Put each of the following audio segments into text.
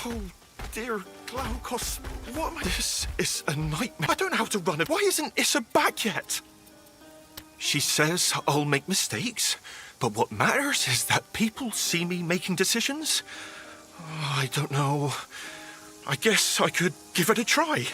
Oh, dear Glaukos, what am I... This is a nightmare. I don't know how to run it. Why isn't Issa back yet? She says I'll make mistakes, but what matters is that people see me making decisions. Oh, I don't know. I guess I could give it a try.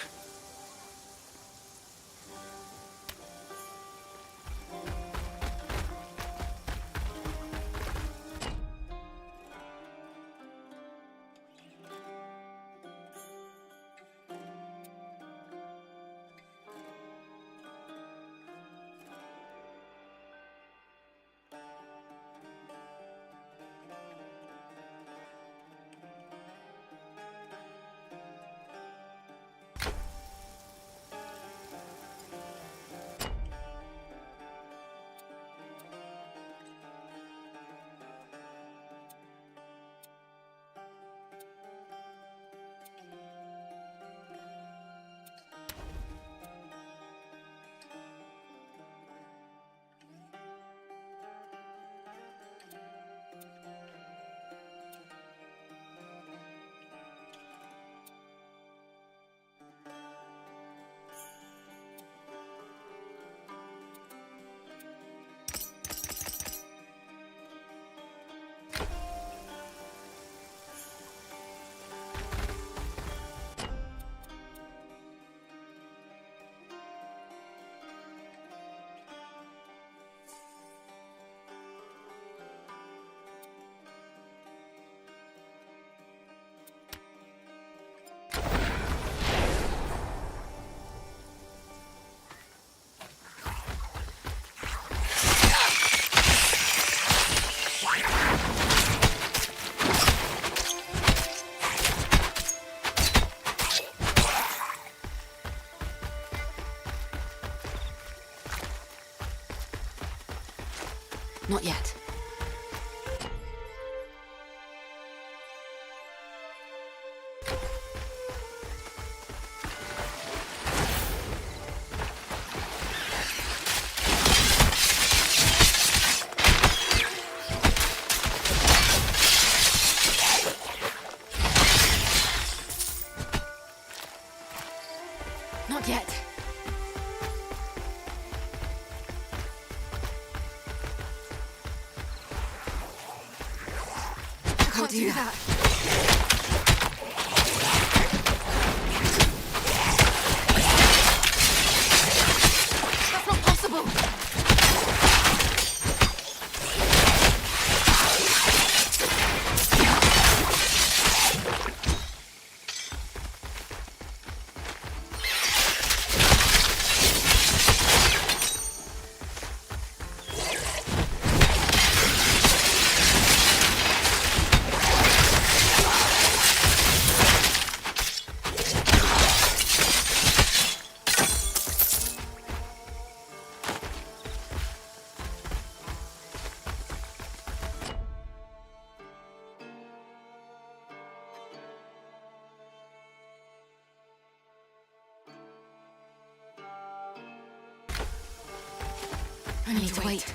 Not yet. Not yet. I can't do that. That's not possible. I need to wait.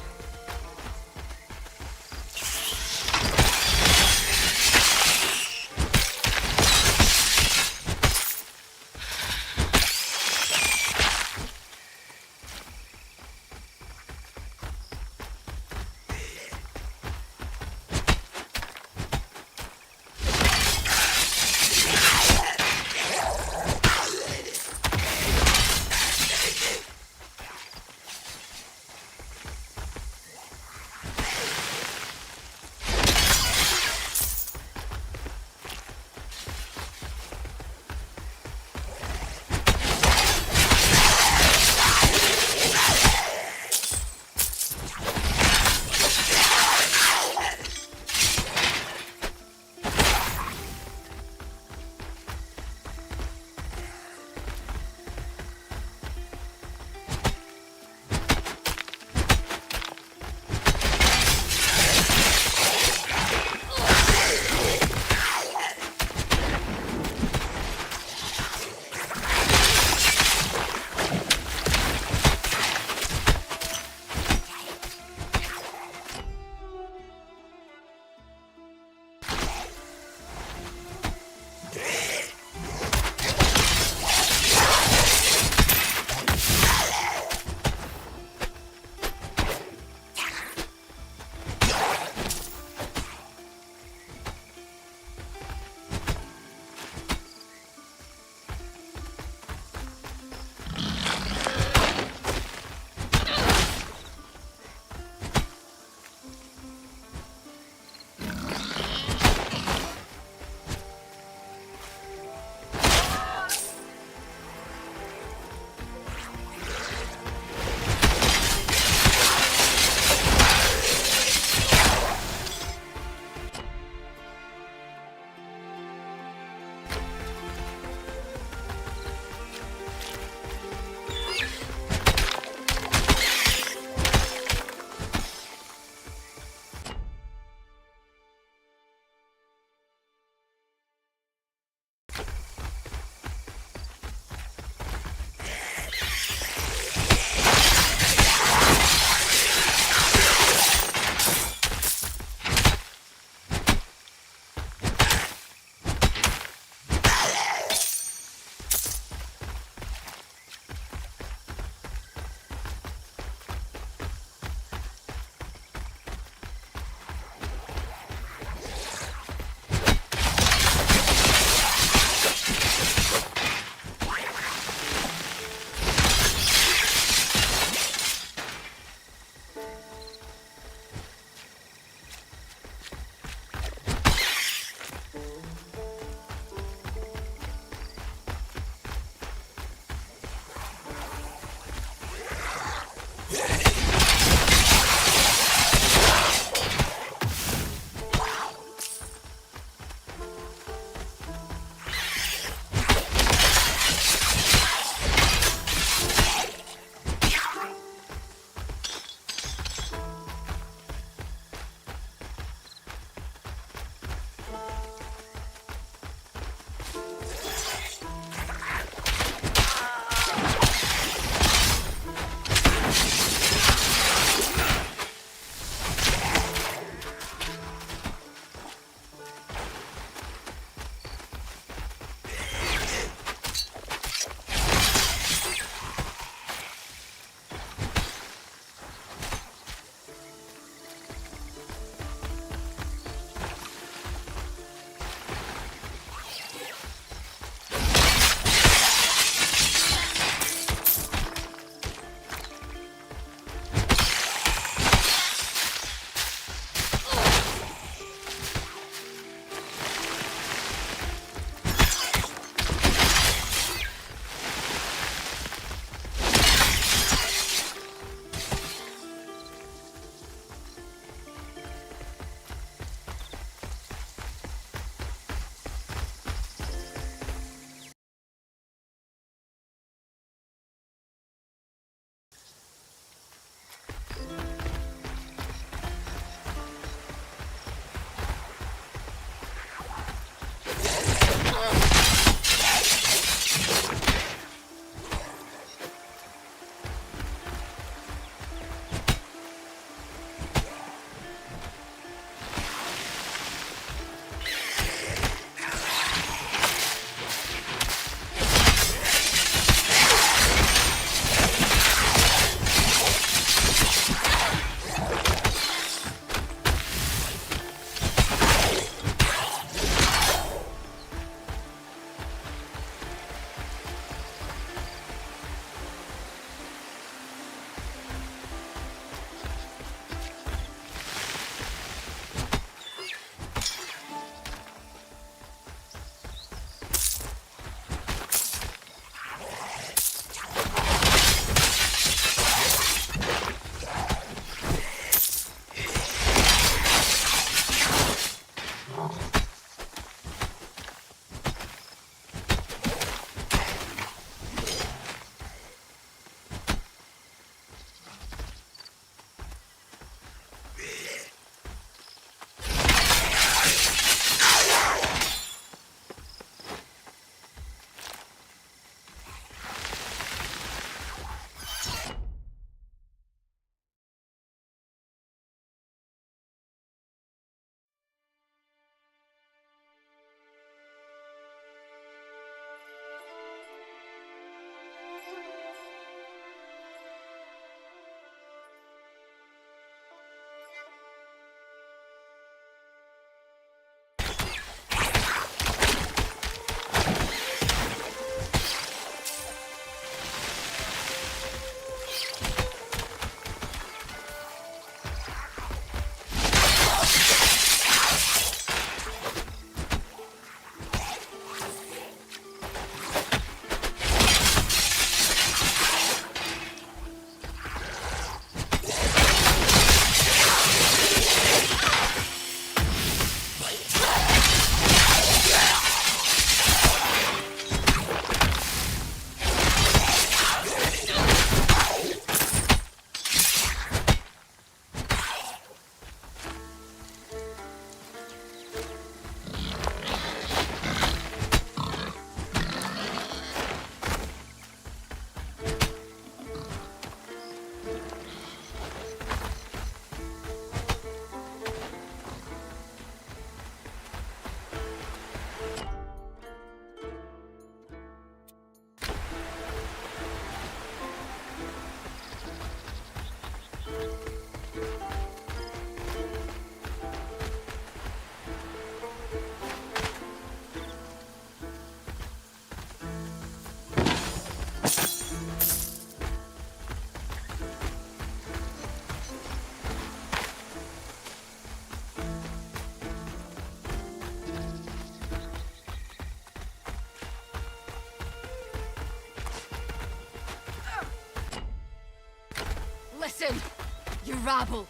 rabble.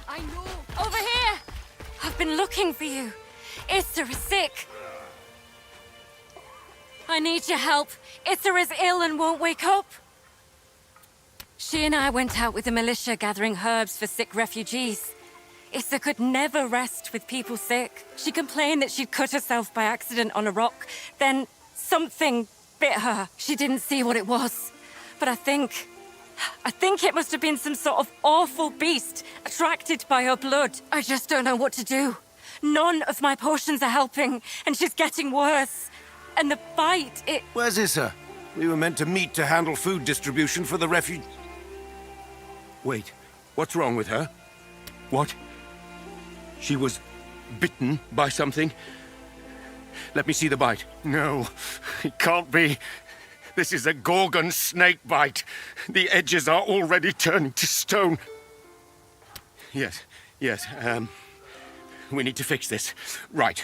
I know. Over here! I've been looking for you. Issa is sick. I need your help. Issa is ill and won't wake up. She and I went out with the militia gathering herbs for sick refugees. Issa could never rest with people sick. She complained that she'd cut herself by accident on a rock. Then something bit her. She didn't see what it was. But I think it must have been some sort of awful beast attracted by her blood. I just don't know what to do. None of my potions are helping, and she's getting worse. And the fight, it... Where's Issa? We were meant to meet to handle food distribution for the refuge... Wait, what's wrong with her? What? She was bitten by something? Let me see the bite. No, it can't be. This is a Gorgon snake bite. The edges are already turning to stone. Yes, we need to fix this. Right,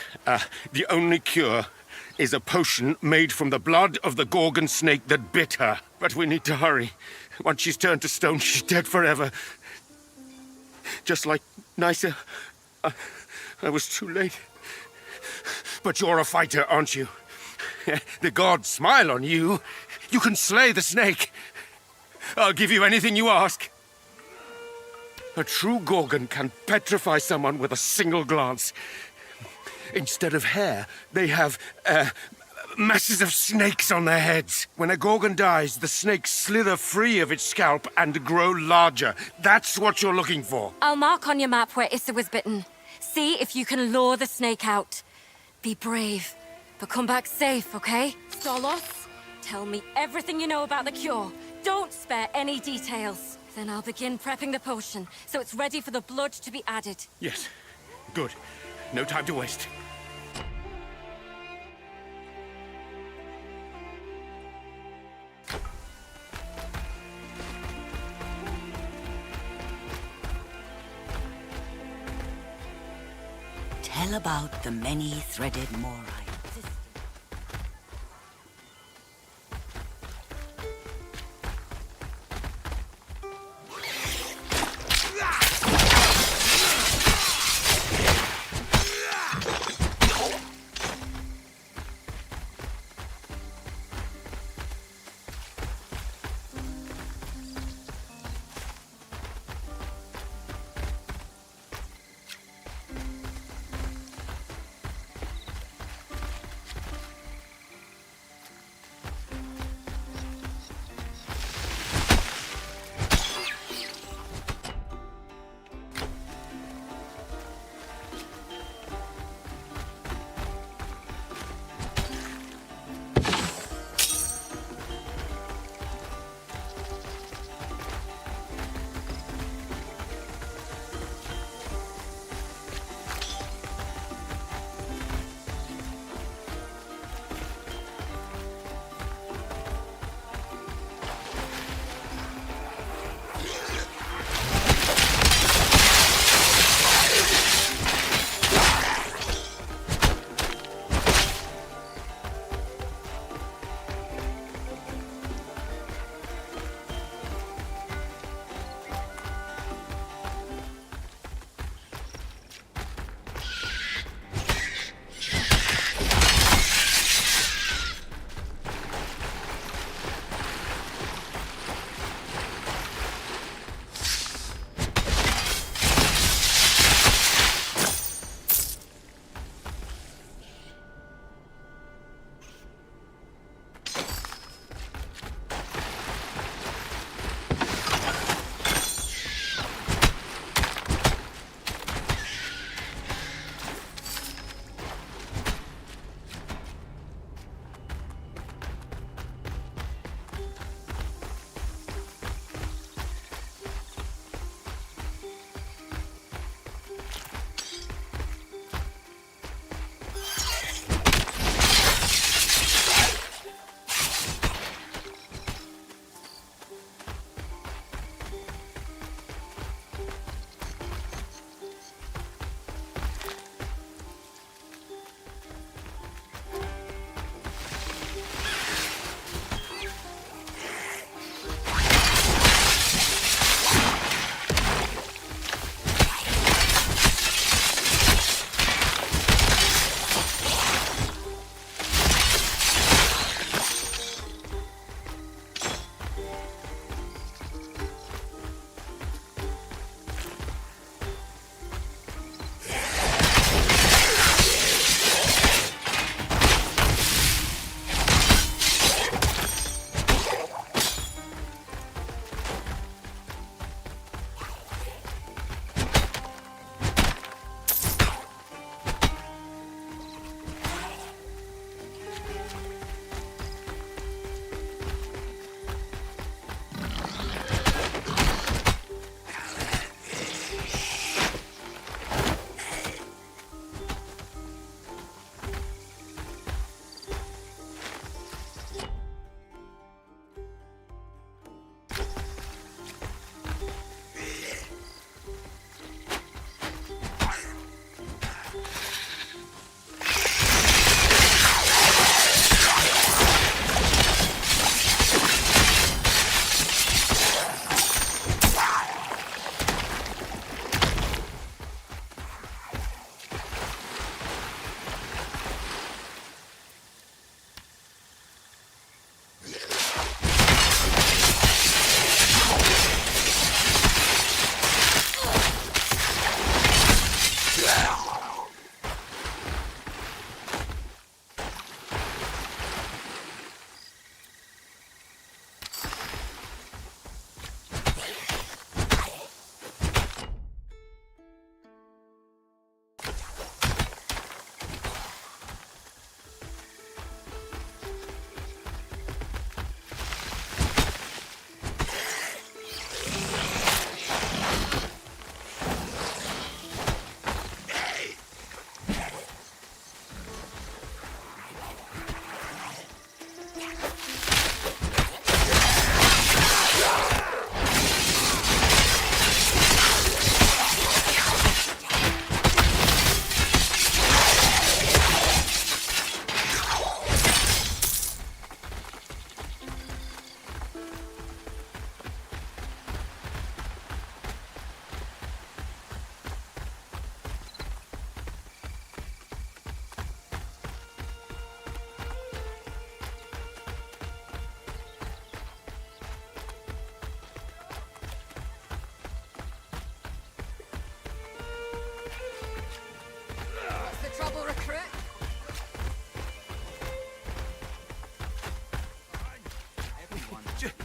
the only cure is a potion made from the blood of the Gorgon snake that bit her. But we need to hurry. Once she's turned to stone, she's dead forever. Just like Nysa. I was too late. But you're a fighter, aren't you? The gods smile on you. You can slay the snake. I'll give you anything you ask. A true Gorgon can petrify someone with a single glance. Instead of hair, they have, masses of snakes on their heads. When a Gorgon dies, the snakes slither free of its scalp and grow larger. That's what you're looking for. I'll mark on your map where Issa was bitten. See if you can lure the snake out. Be brave, but come back safe, okay? Stolos, tell me everything you know about the cure. Don't spare any details. Then I'll begin prepping the potion, so it's ready for the blood to be added. Yes, good. No time to waste. Tell about the many-threaded Morite.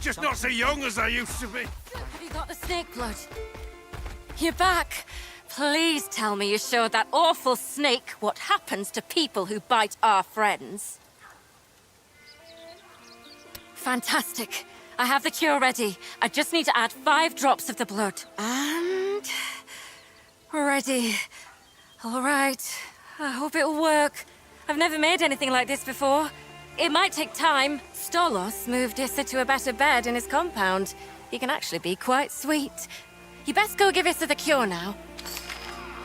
just not so young as I used to be. Have you got the snake blood? You're back. Please tell me you showed that awful snake what happens to people who bite our friends. Fantastic. I have the cure ready. I just need to add 5 drops of the blood. And... ready. All right. I hope it'll work. I've never made anything like this before. It might take time. Stolos moved Issa to a better bed in his compound. He can actually be quite sweet. You best go give Issa the cure now.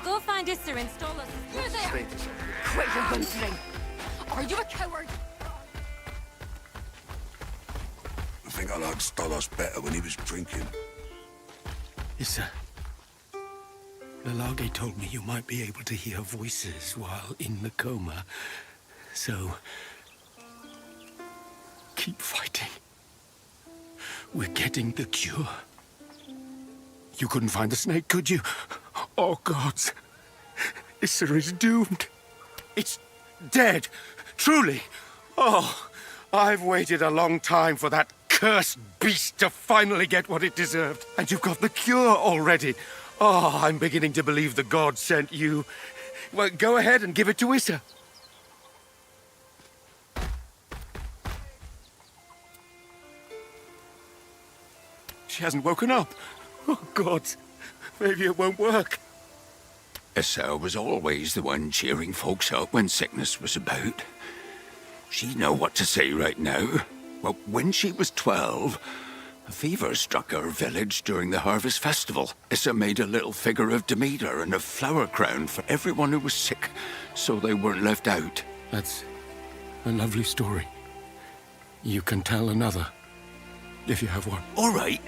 Go find Issa in Stolos. You there! Quit your whimpering! Are you a coward? I think I liked Stolos better when he was drinking. Issa, Lalage told me you might be able to hear voices while in the coma. So, keep fighting. We're getting the cure. You couldn't find the snake, could you? Oh, gods. Issa is doomed. It's dead. Truly. Oh, I've waited a long time for that cursed beast to finally get what it deserved. And you've got the cure already. Oh, I'm beginning to believe the gods sent you. Well, go ahead and give it to Issa. She hasn't woken up. Oh, gods. Maybe it won't work. Issa was always the one cheering folks up when sickness was about. She'd know what to say right now. Well, when she was 12, a fever struck our village during the harvest festival. Issa made a little figure of Demeter and a flower crown for everyone who was sick, so they weren't left out. That's a lovely story. You can tell another, if you have one. All right,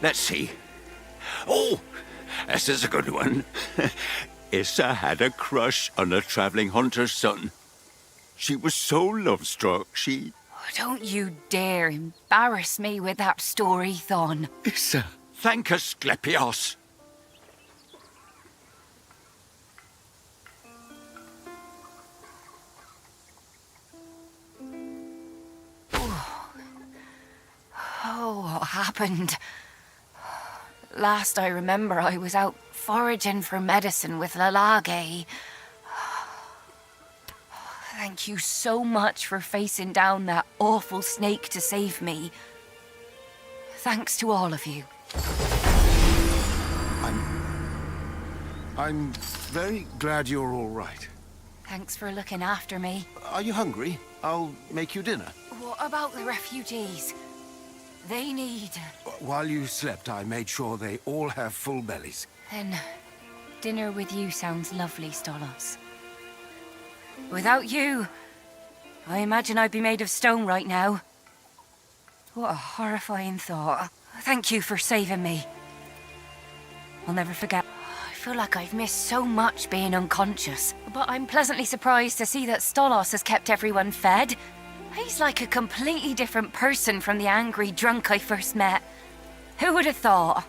let's see. Oh, this is a good one. Issa had a crush on a traveling hunter's son. She was so love-struck, she... Don't you dare embarrass me with that story, Thon. Issa. Thank Asclepios. Oh, what happened? Last I remember, I was out foraging for medicine with Lalage. Thank you so much for facing down that awful snake to save me. Thanks to all of you. I'm very glad you're all right. Thanks for looking after me. Are you hungry? I'll make you dinner. What about the refugees? They need... While you slept, I made sure they all have full bellies. Then, dinner with you sounds lovely, Stolos. Without you, I imagine I'd be made of stone right now. What a horrifying thought. Thank you for saving me. I'll never forget. I feel like I've missed so much being unconscious, but I'm pleasantly surprised to see that Stolos has kept everyone fed. He's like a completely different person from the angry drunk I first met. Who would have thought?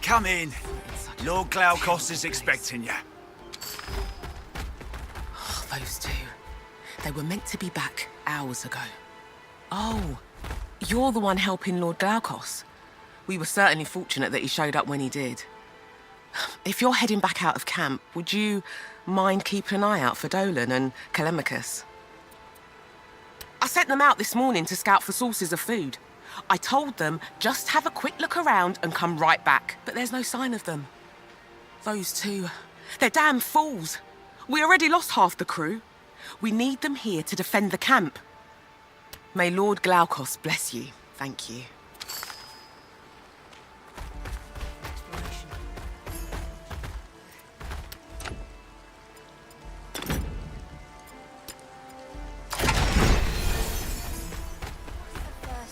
Come in. Lord Glaukos is expecting you. Oh, those two. They were meant to be back hours ago. Oh, you're the one helping Lord Glaukos. We were certainly fortunate that he showed up when he did. If you're heading back out of camp, would you mind keeping an eye out for Dolan and Telemachus? I sent them out this morning to scout for sources of food. I told them just have a quick look around and come right back, but there's no sign of them. Those two, they're damn fools. We already lost half the crew. We need them here to defend the camp. May Lord Glaukos bless you. Thank you.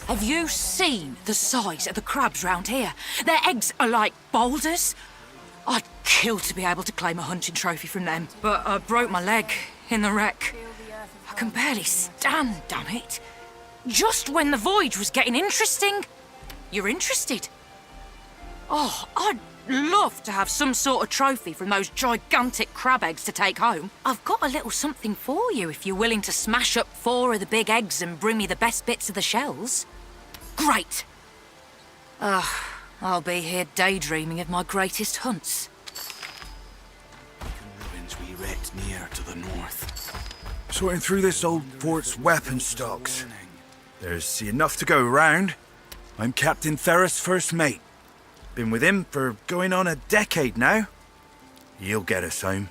Have you seen the size of the crabs round here? Their eggs are like boulders. I'd kill to be able to claim a hunting trophy from them, but I broke my leg in the wreck. I can barely stand, damn it. Just when the voyage was getting interesting, you're interested. Oh, I'd love to have some sort of trophy from those gigantic crab eggs to take home. I've got a little something for you if you're willing to smash up 4 of the big eggs and bring me the best bits of the shells. Great. I'll be here daydreaming of my greatest hunts. Ruins we wrecked near to the north. Sorting through this old fort's weapon stocks. There's enough to go round. I'm Captain Theros' first mate. Been with him for going on a decade now. He'll get us home.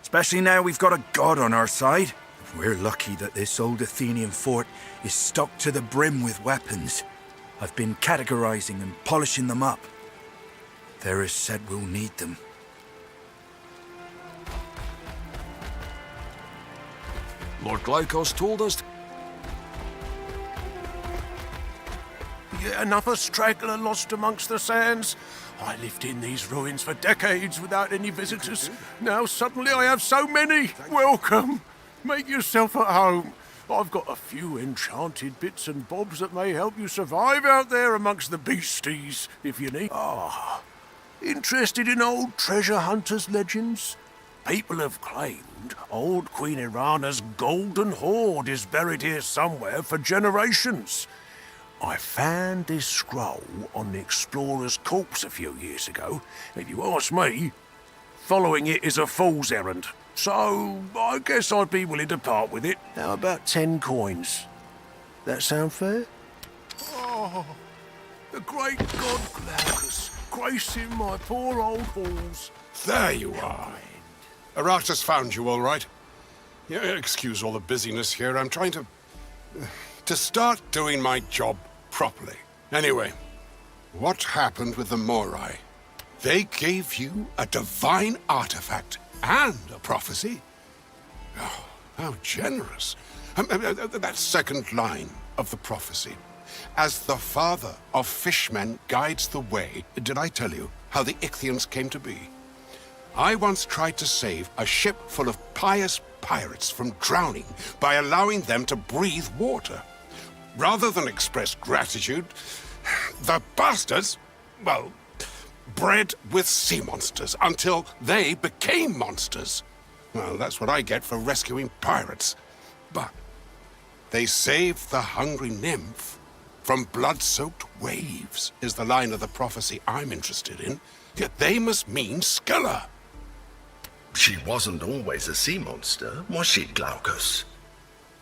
Especially now we've got a god on our side. We're lucky that this old Athenian fort is stocked to the brim with weapons. I've been categorizing and polishing them up. Theros said we'll need them. Lord Glaukos told us. Yet another straggler lost amongst the sands. I lived in these ruins for decades without any visitors. Now suddenly I have so many. Welcome. Make yourself at home. I've got a few enchanted bits and bobs that may help you survive out there amongst the beasties, if you need. Interested in old treasure hunters' legends? People have claimed old Queen Irana's golden hoard is buried here somewhere for generations. I found this scroll on the explorer's corpse a few years ago. If you ask me, following it is a fool's errand. So, I guess I'd be willing to part with it. How about 10 coins? That sound fair? Oh, the great god Glaucus, gracing my poor old halls. There you are. Aratus found you, all right. Yeah, excuse all the busyness here. I'm trying to start doing my job properly. Anyway, what happened with the Morai? They gave you a divine artifact and a prophecy. Oh, how generous. That second line of the prophecy. As the father of fishmen guides the way, did I tell you how the Ichthians came to be? I once tried to save a ship full of pious pirates from drowning by allowing them to breathe water. Rather than express gratitude, the bastards, well, bred with sea monsters until they became monsters. Well, that's what I get for rescuing pirates. But they saved the hungry nymph from blood-soaked waves, is the line of the prophecy I'm interested in. Yet they must mean Scylla. She wasn't always a sea monster, was she, Glaucus?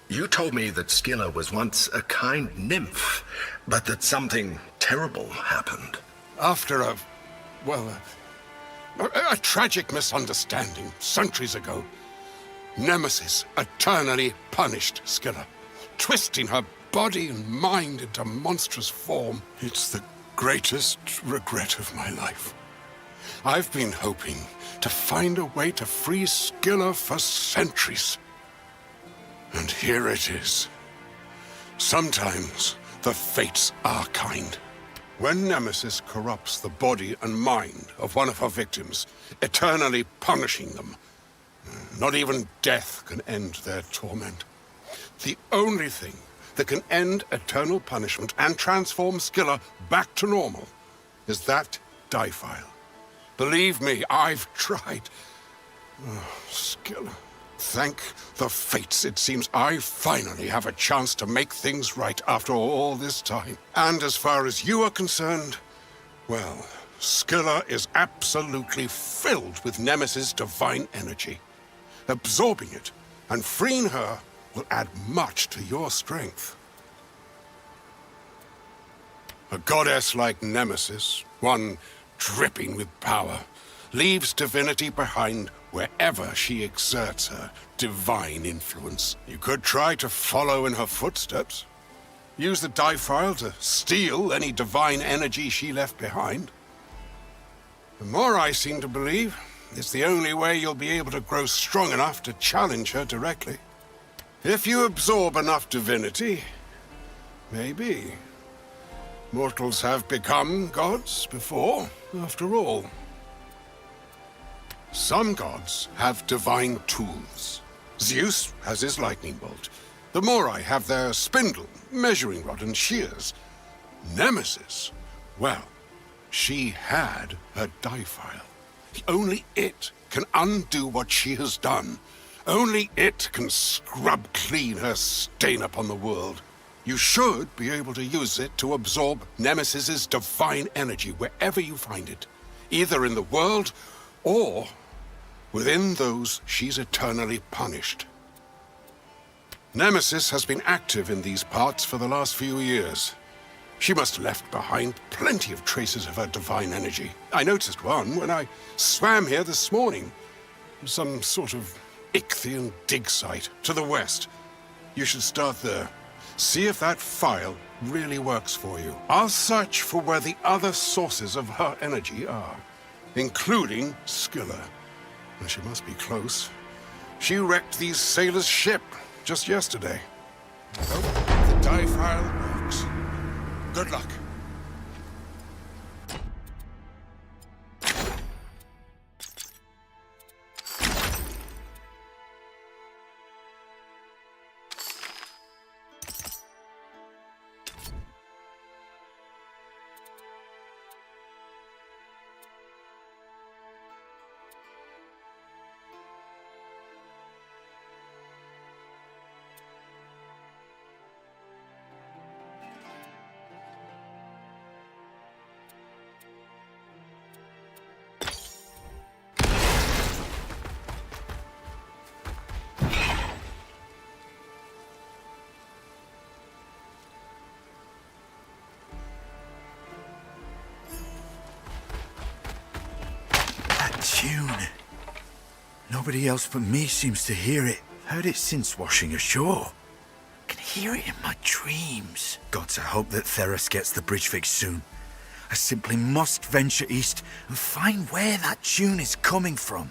You told me that Scylla was once a kind nymph, but that something terrible happened. After a tragic misunderstanding centuries ago, Nemesis eternally punished Scylla, twisting her body and mind into monstrous form. It's the greatest regret of my life. I've been hoping to find a way to free Scylla for centuries. And here it is. Sometimes the fates are kind. When Nemesis corrupts the body and mind of one of her victims, eternally punishing them, not even death can end their torment. The only thing that can end eternal punishment and transform Scylla back to normal is that die file. Believe me, I've tried. Oh, Scylla. Thank the fates, it seems I finally have a chance to make things right after all this time. And as far as you are concerned, well, Scylla is absolutely filled with Nemesis' divine energy. Absorbing it and freeing her will add much to your strength. A goddess like Nemesis, one dripping with power, leaves divinity behind wherever she exerts her divine influence. You could try to follow in her footsteps. Use the Dye-File to steal any divine energy she left behind. The more I seem to believe, it's the only way you'll be able to grow strong enough to challenge her directly. If you absorb enough divinity, maybe. Mortals have become gods before, after all. Some gods have divine tools. Zeus has his lightning bolt. The Morai have their spindle, measuring rod, and shears. Nemesis, well, she had her Dye-File. Only it can undo what she has done. Only it can scrub clean her stain upon the world. You should be able to use it to absorb Nemesis's divine energy wherever you find it, either in the world or within those she's eternally punished. Nemesis has been active in these parts for the last few years. She must have left behind plenty of traces of her divine energy. I noticed one when I swam here this morning. Some sort of Ichthian dig site to the west. You should start there. See if that file really works for you. I'll search for where the other sources of her energy are, including Scylla. And she must be close. She wrecked these sailors' ship just yesterday. Oh, the Dye-File works. Good luck. Tune. Nobody else but me seems to hear it. Heard it since washing ashore. Can hear it in my dreams. Got to hope that Theros gets the bridge fixed soon. I simply must venture east and find where that tune is coming from.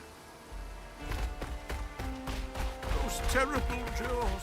Those terrible jaws.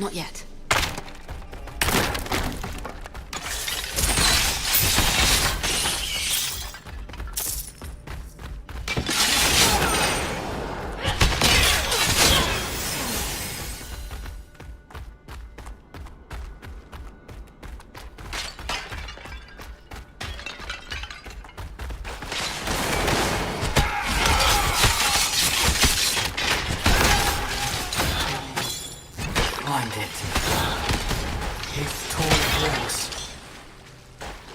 Not yet. Find it. His toy horse.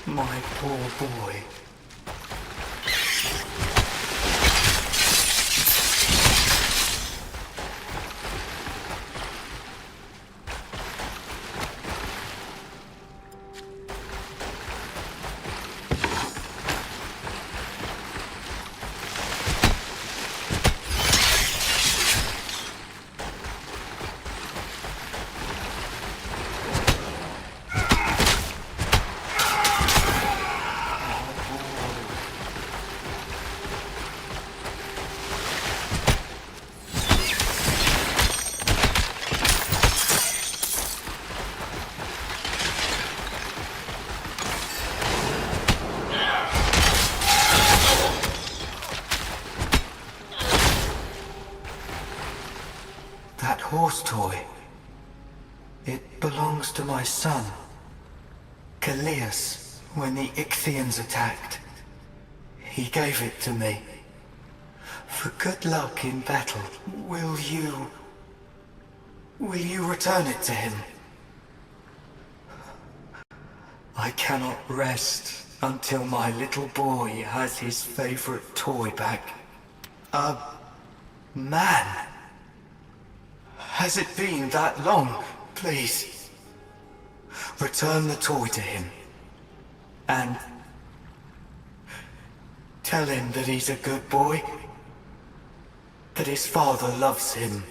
My poor boy. That horse toy. It belongs to my son, Callias, when the Ichthians attacked. He gave it to me. For good luck in battle, will you return it to him? I cannot rest until my little boy has his favorite toy back. A man. Has it been that long? Please. Return the toy to him. And tell him that he's a good boy. That his father loves him.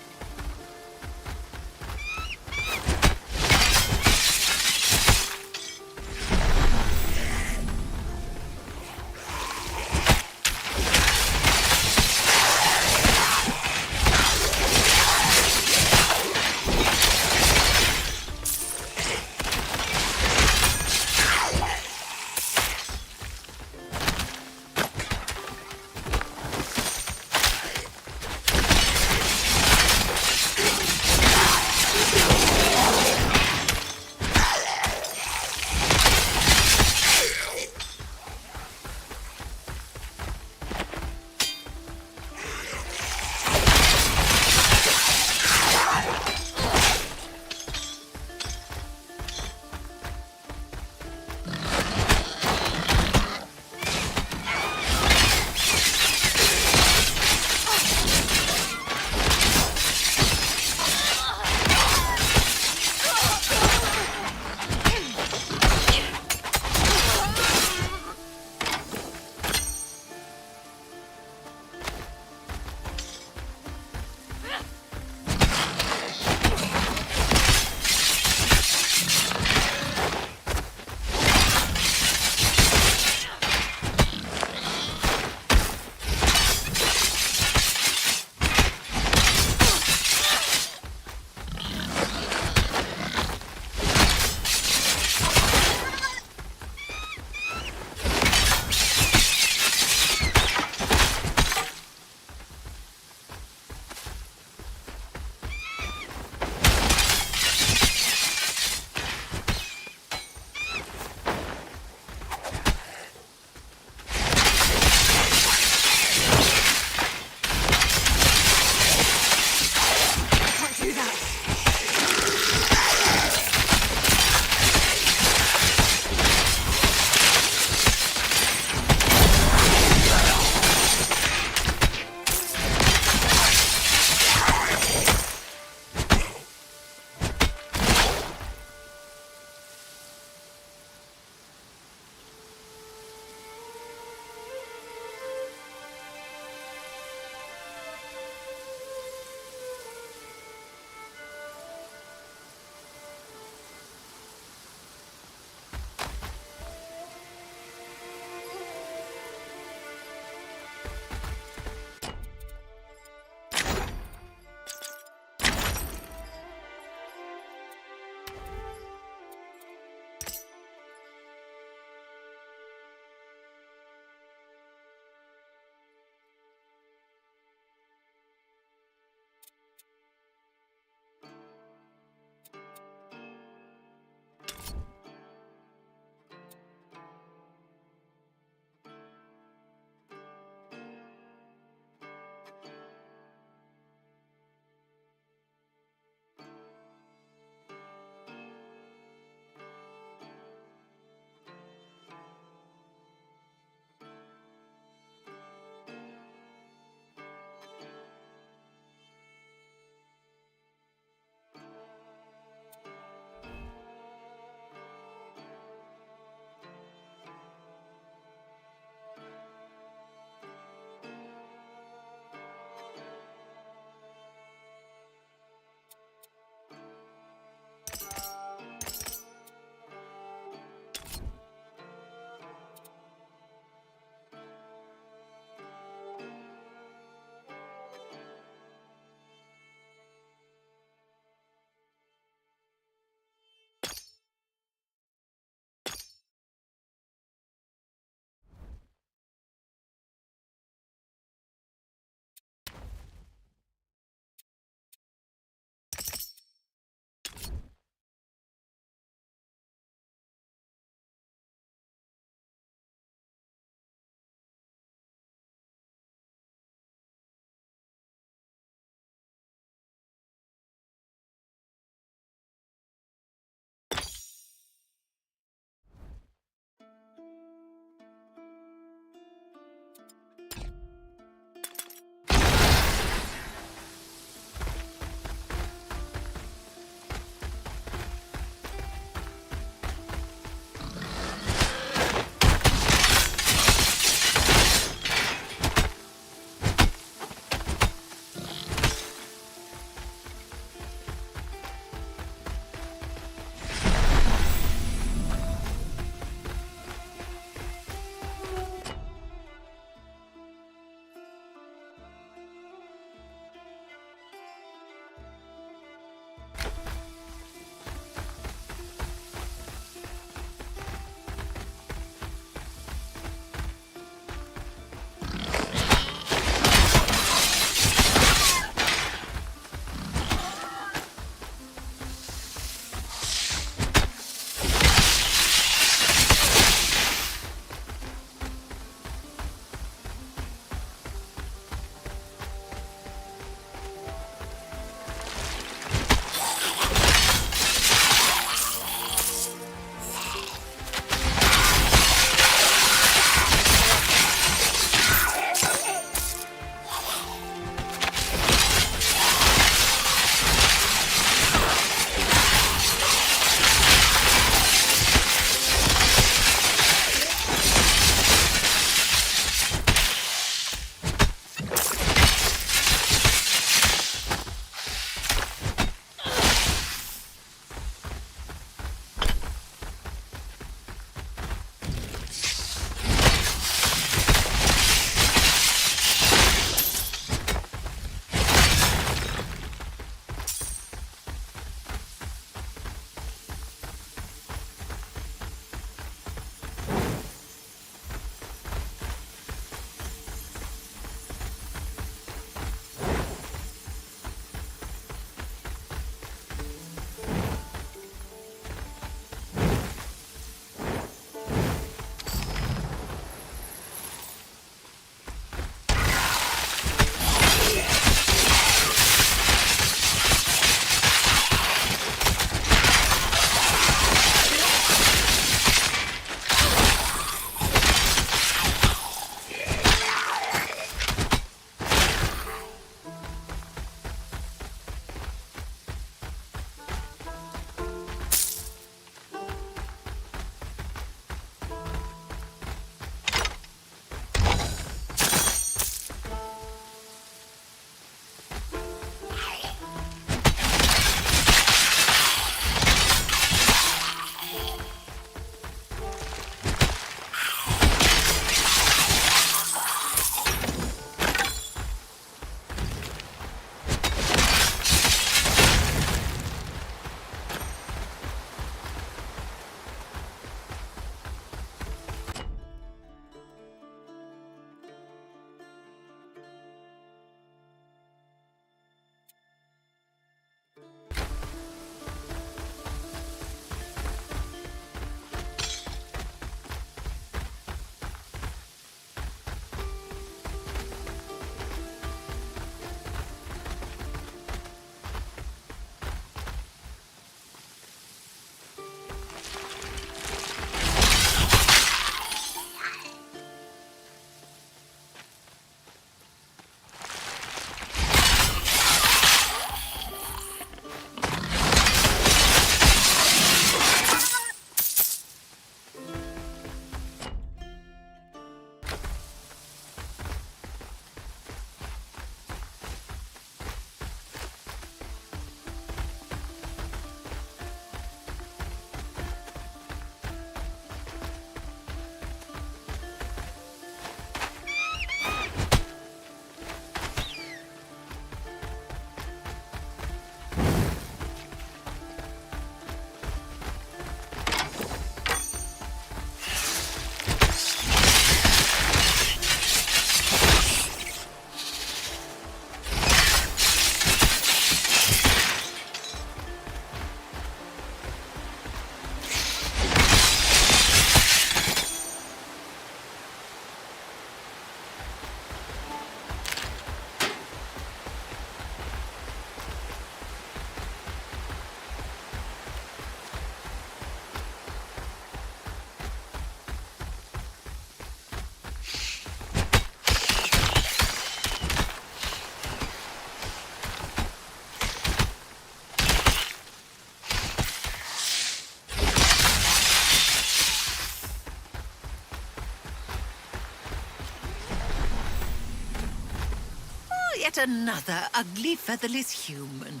yet another ugly, featherless human.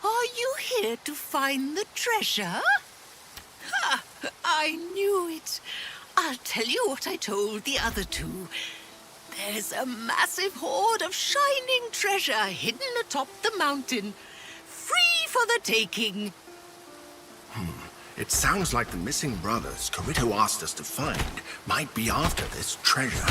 Are you here to find the treasure? Ha! I knew it. I'll tell you what I told the other two. There's a massive hoard of shining treasure hidden atop the mountain. Free for the taking. It sounds like the missing brothers Corito asked us to find might be after this treasure.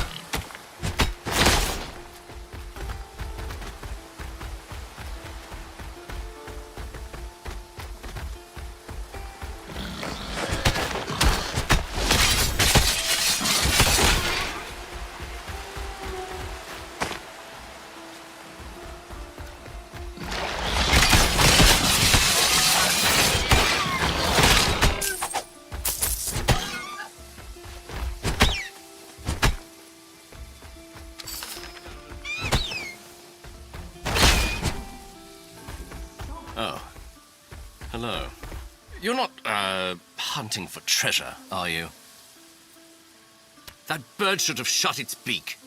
Oh. Hello. You're not, hunting for treasure, are you? That bird should have shut its beak.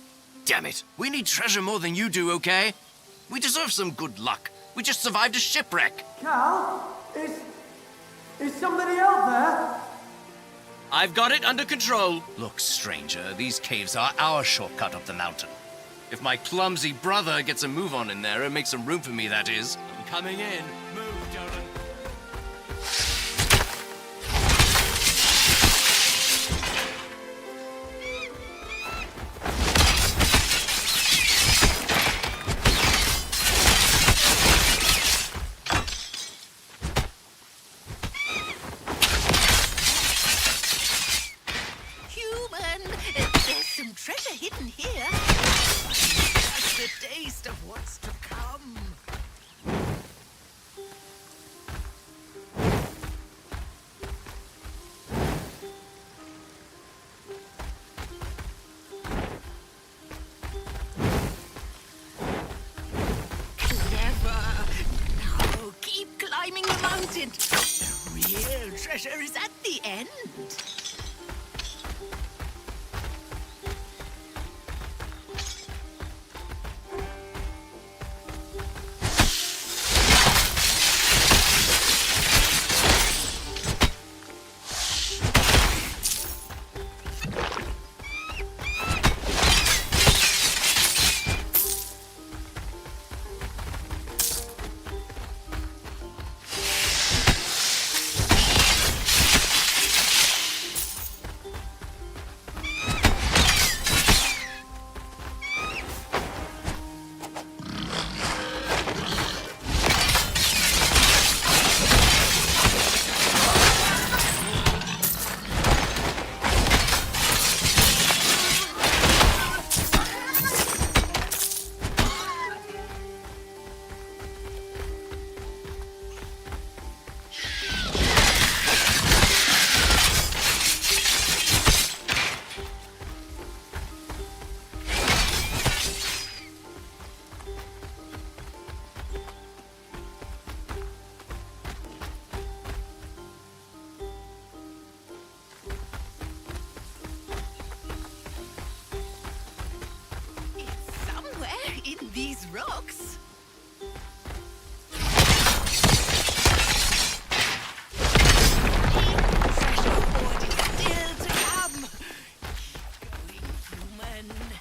Damn it. We need treasure more than you do, okay? We deserve some good luck. We just survived a shipwreck. Cal? Is somebody out there? I've got it under control. Look, stranger, these caves are our shortcut up the mountain. If my clumsy brother gets a move on in there and makes some room for me, that is. I'm coming in. Move, Dolan. There's some treasure hidden here. That's the taste of what's to come. Clever. Now keep climbing the mountain. The real treasure is at the end. In these rocks. Treasure hoard is still to come. Keep going, human.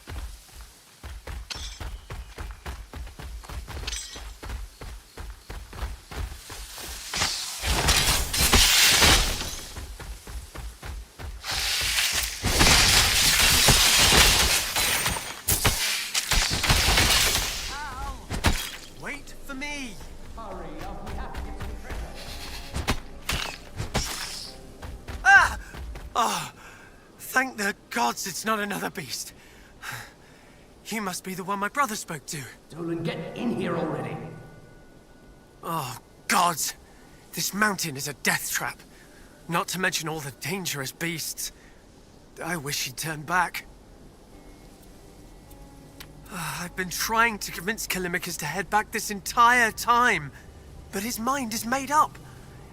Wait for me! Hurry, I'll be happy to get to the treasure. Ah! Oh, thank the gods it's not another beast. You must be the one my brother spoke to. Dolan, get in here already. Oh, gods! This mountain is a death trap. Not to mention all the dangerous beasts. I wish he'd turned back. I've been trying to convince Callimachus to head back this entire time, but his mind is made up,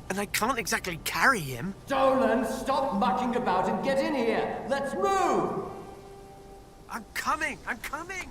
and I can't exactly carry him. Dolan, stop mucking about and get in here. Let's move! I'm coming! I'm coming!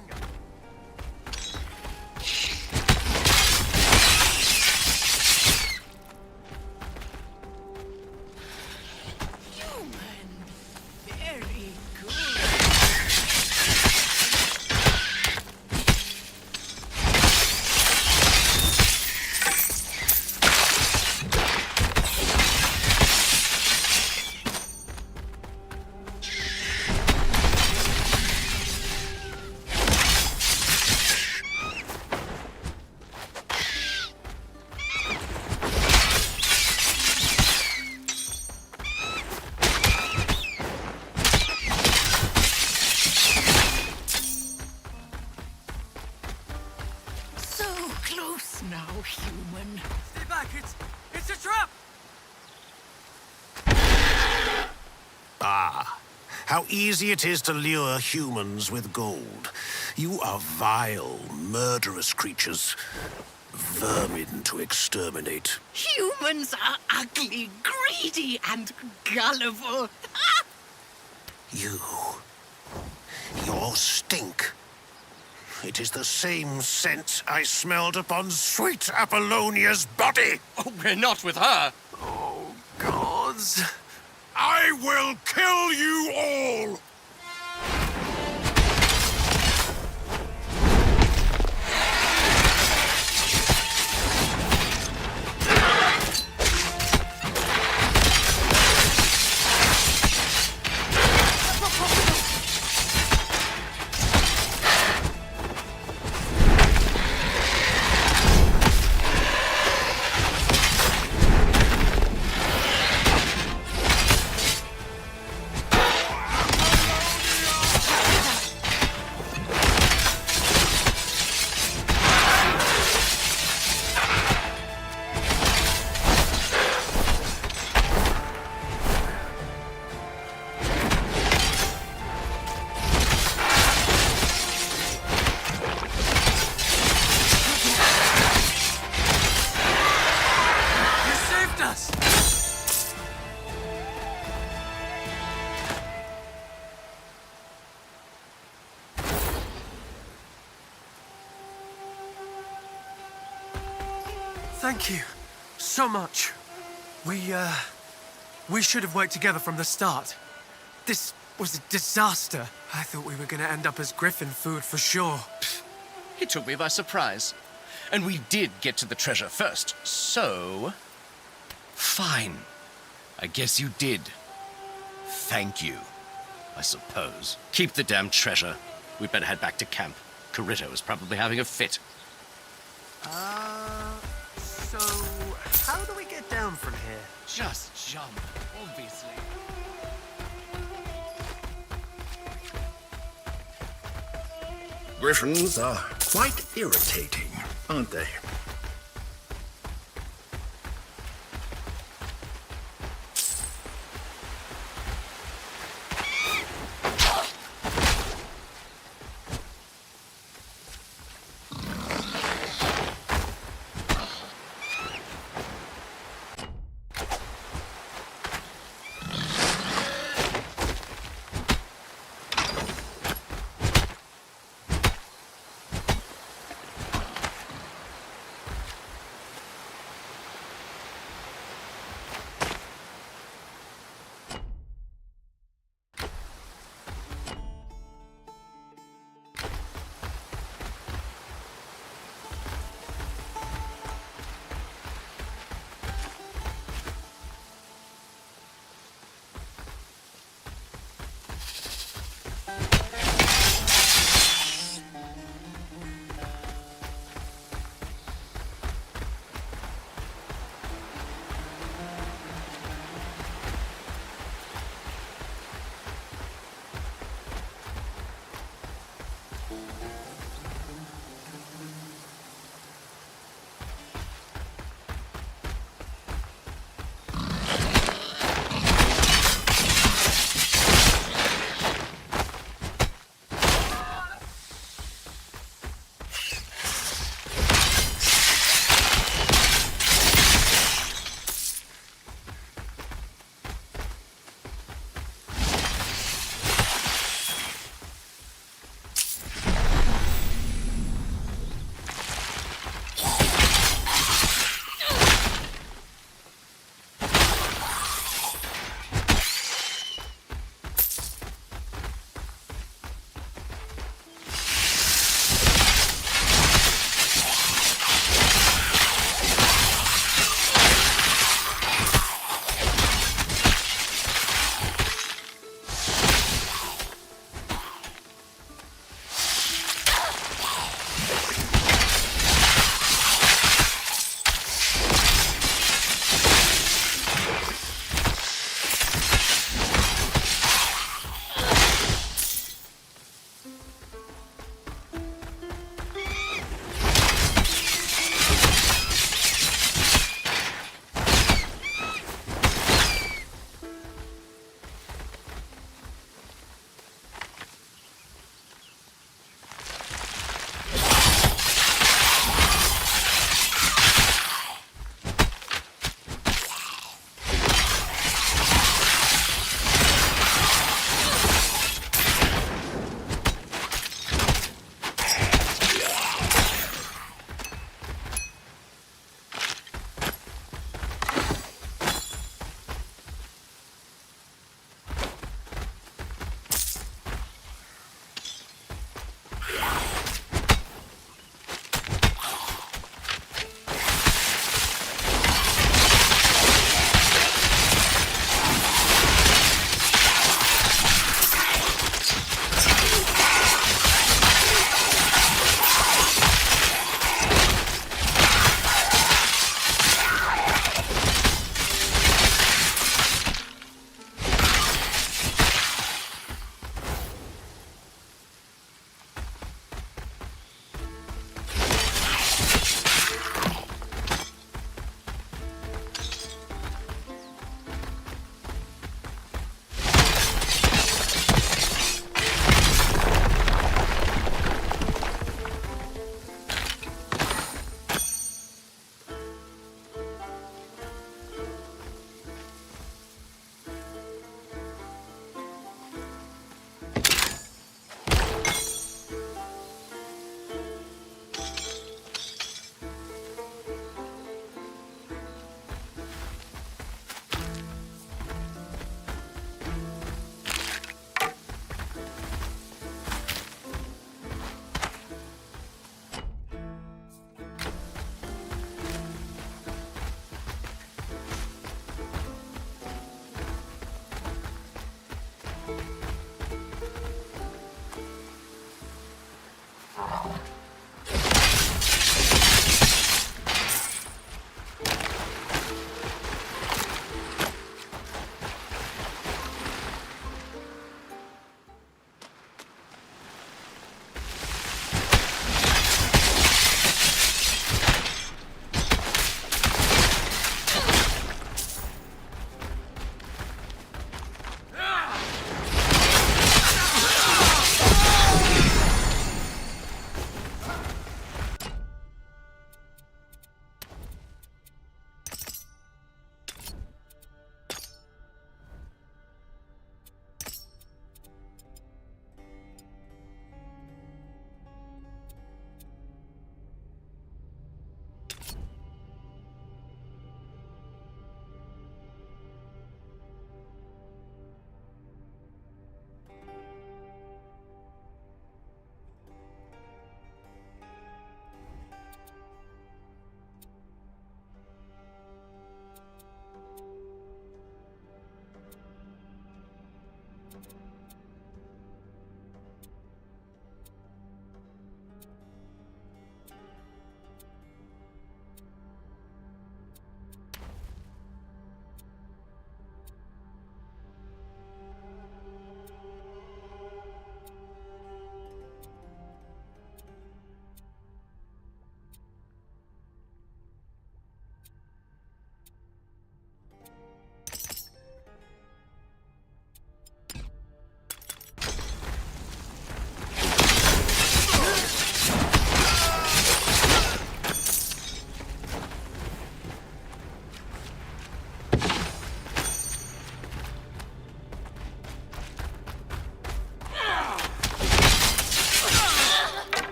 human. Stay back, it's a trap! Ah, how easy it is to lure humans with gold. You are vile, murderous creatures. Vermin to exterminate. Humans are ugly, greedy, and gullible. Your stink. It is the same scent I smelled upon sweet Apollonia's body. Oh, we're not with her. Oh, gods. I will kill you all! Thank you so much. We should have worked together from the start. This was a disaster. I thought we were gonna end up as Griffin food for sure. It took me by surprise. And we did get to the treasure first, so... Fine. I guess you did. Thank you, I suppose. Keep the damn treasure. We'd better head back to camp. Corito is probably having a fit. So how do we get down from here? Just jump, obviously. Griffins are quite irritating, aren't they?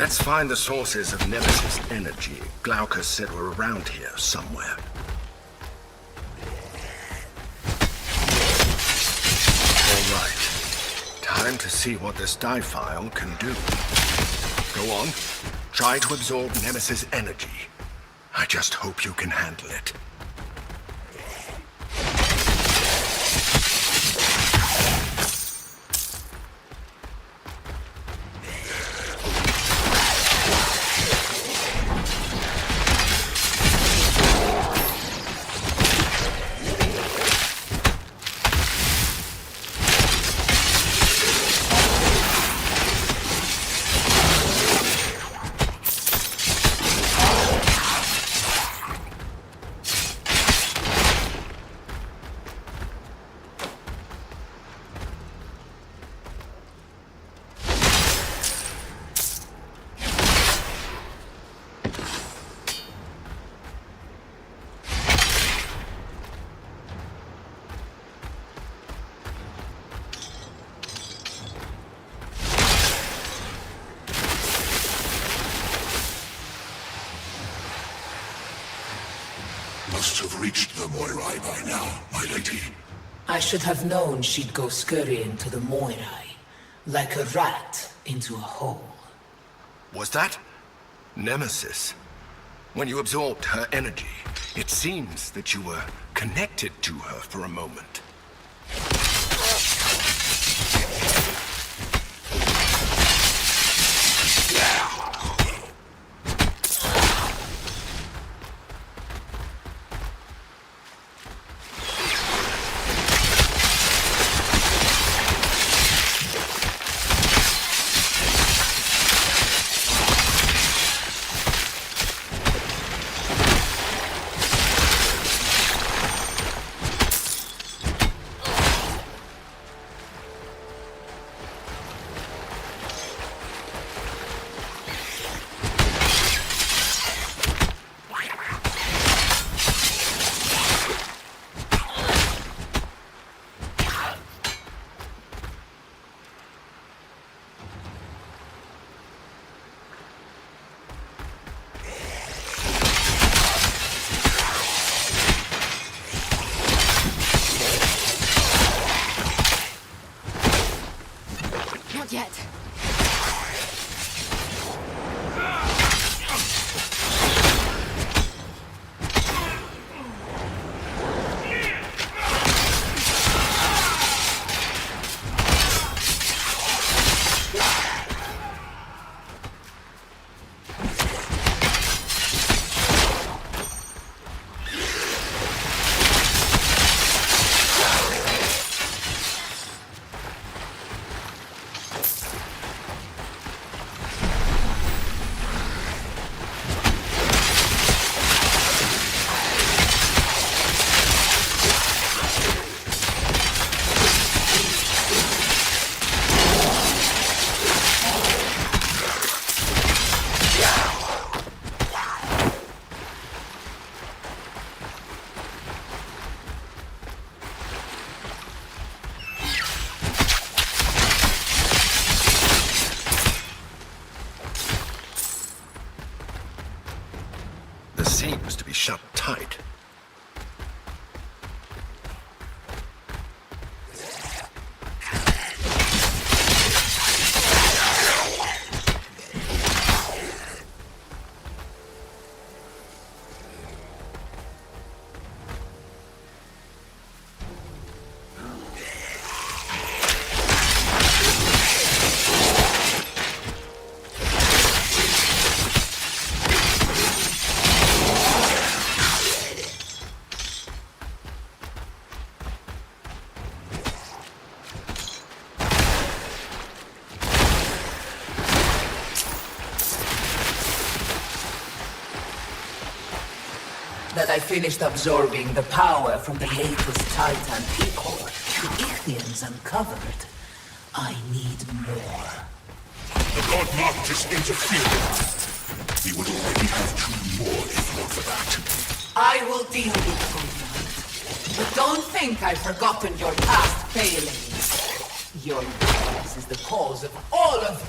Let's find the sources of Nemesis energy. Glaucus said were around here somewhere. All right. Time to see what this diphile can do. Go on. Try to absorb Nemesis energy. I just hope you can handle it. Must have reached the Moirai by now, my lady. I should have known she'd go scurrying to the Moirai, like a rat into a hole. Was that Nemesis? When you absorbed her energy, it seems that you were connected to her for a moment. Not yet. The seems to be shut tight. That I finished absorbing the power from the latest Titan Picor the Ichthians uncovered. I need more. The God Mark just interfered. He would already have two more if not for that. I will deal with Godmund. But don't think I've forgotten your past failings. Your weakness is the cause of all of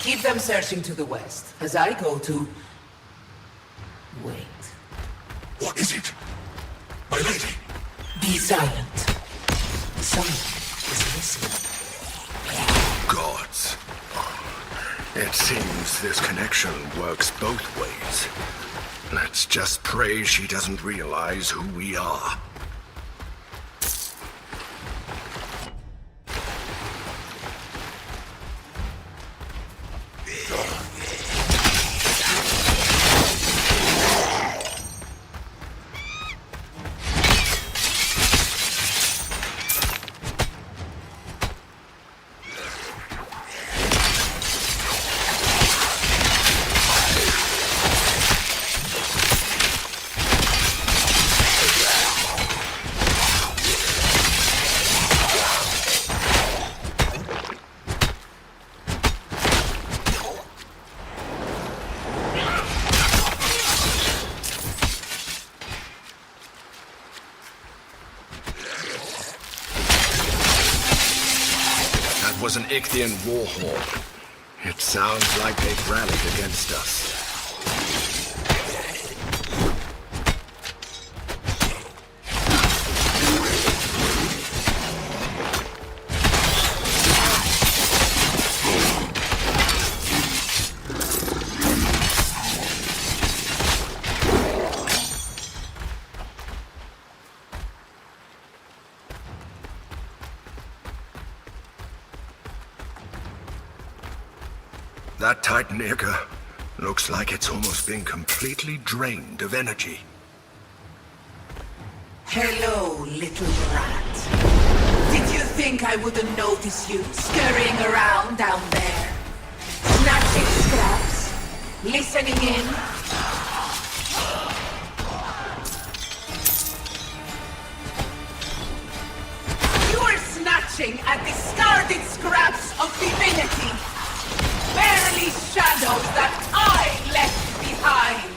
Keep them searching to the west, as I go to... Wait. What is it? My lady? Be silent. Someone is listening. Gods. It seems this connection works both ways. Let's just pray she doesn't realize who we are. Was an Ichthian war horde. It sounds like they've rallied against us. That Titanega looks like it's almost been completely drained of energy. Hello, little brat. Did you think I wouldn't notice you scurrying around down there? Snatching scraps? Listening in? You are snatching at discarded scraps of divinity. Barely shadows that I left behind.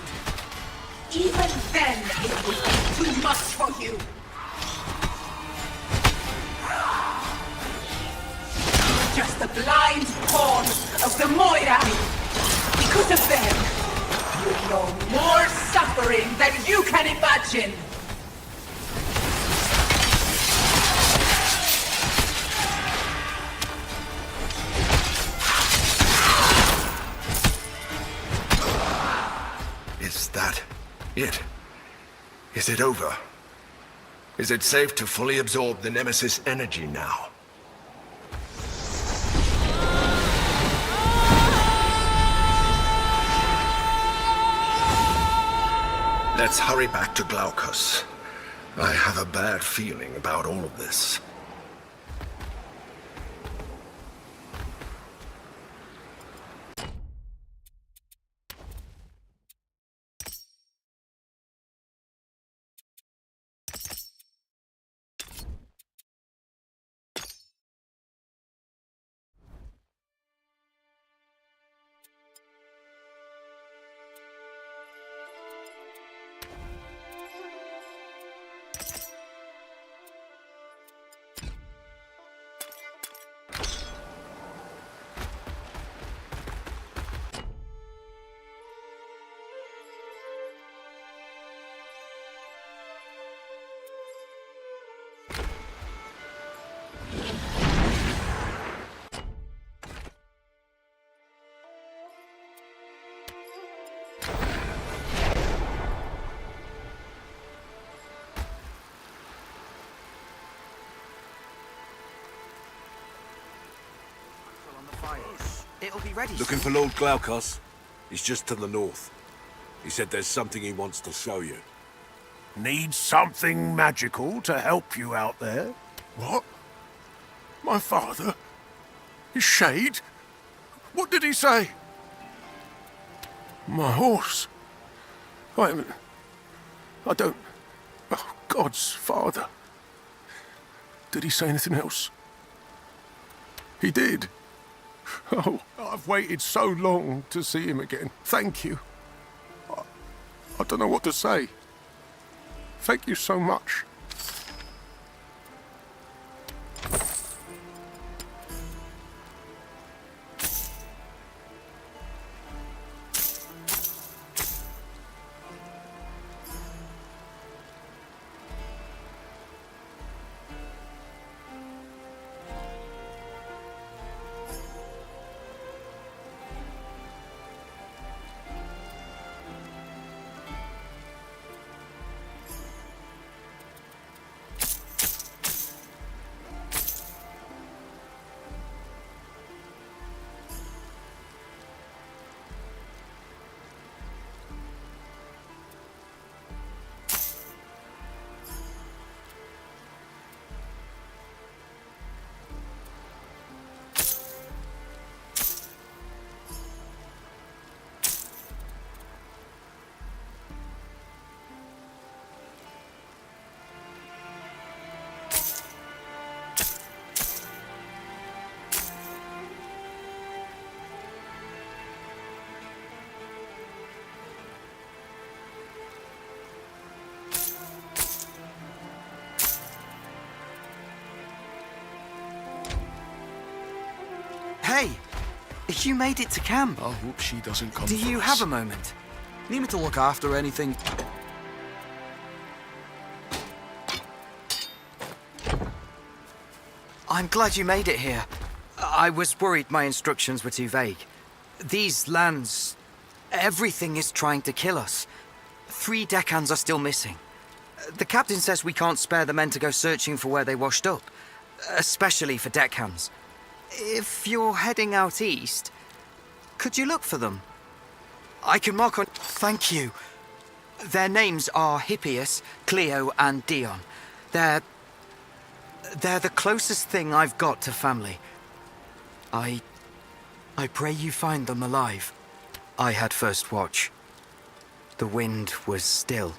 Even then, it would be too much for you. You're just a blind pawn of the Moira. Because of them, you know more suffering than you can imagine. Is that it? Is it over? Is it safe to fully absorb the Nemesis energy now? Let's hurry back to Glaukos. I have a bad feeling about all of this. It'll be ready. Looking for Lord Glaukos? He's just to the north. He said there's something he wants to show you. Need something magical to help you out there? What? My father? His shade? What did he say? My horse? I don't... Oh, God's father. Did he say anything else? He did. Oh, I've waited so long to see him again. Thank you. I don't know what to say. Thank you so much. You made it to camp. I hope she doesn't come Do for you us. have a moment? Need me to look after anything? I'm glad you made it here. I was worried my instructions were too vague. These lands... everything is trying to kill us. 3 deckhands are still missing. The captain says we can't spare the men to go searching for where they washed up. Especially for deckhands. If you're heading out east, could you look for them? I can mark on... Thank you. Their names are Hippias, Cleo, and Dion. They're the closest thing I've got to family. I pray you find them alive. I had first watch. The wind was still.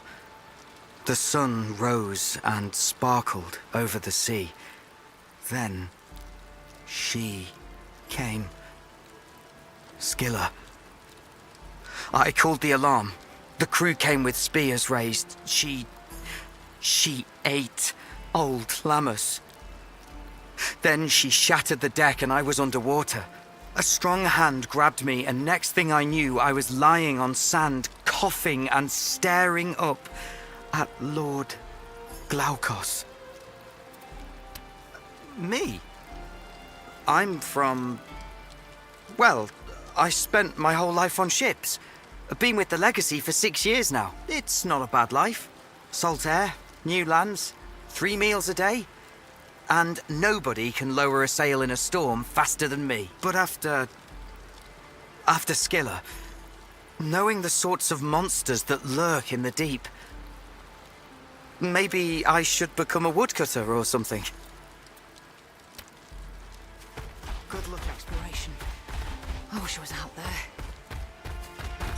The sun rose and sparkled over the sea. Then she came. Skilla. I called the alarm. The crew came with spears raised. She ate old Lammas. Then she shattered the deck and I was underwater. A strong hand grabbed me and next thing I knew I was lying on sand, coughing and staring up at Lord Glaukos. Me? I'm from... Well, I spent my whole life on ships. I've been with the Legacy for 6 years now. It's not a bad life. Salt air, new lands, 3 meals a day. And nobody can lower a sail in a storm faster than me. But after Skilla, knowing the sorts of monsters that lurk in the deep, maybe I should become a woodcutter or something. Good luck, exploration. I wish I was out there.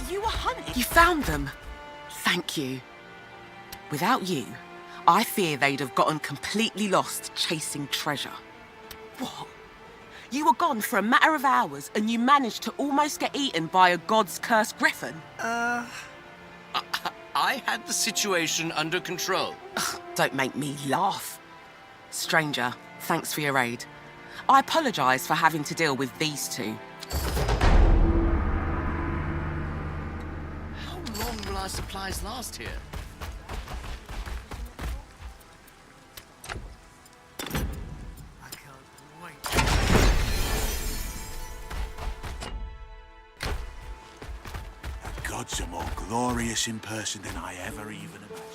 You were hunting. You found them. Thank you. Without you, I fear they'd have gotten completely lost chasing treasure. What? You were gone for a matter of hours and you managed to almost get eaten by a god's cursed griffin? I had the situation under control. Don't make me laugh. Stranger, thanks for your aid. I apologise for having to deal with these two. How long will our supplies last here? The gods are more glorious in person than I ever even imagined.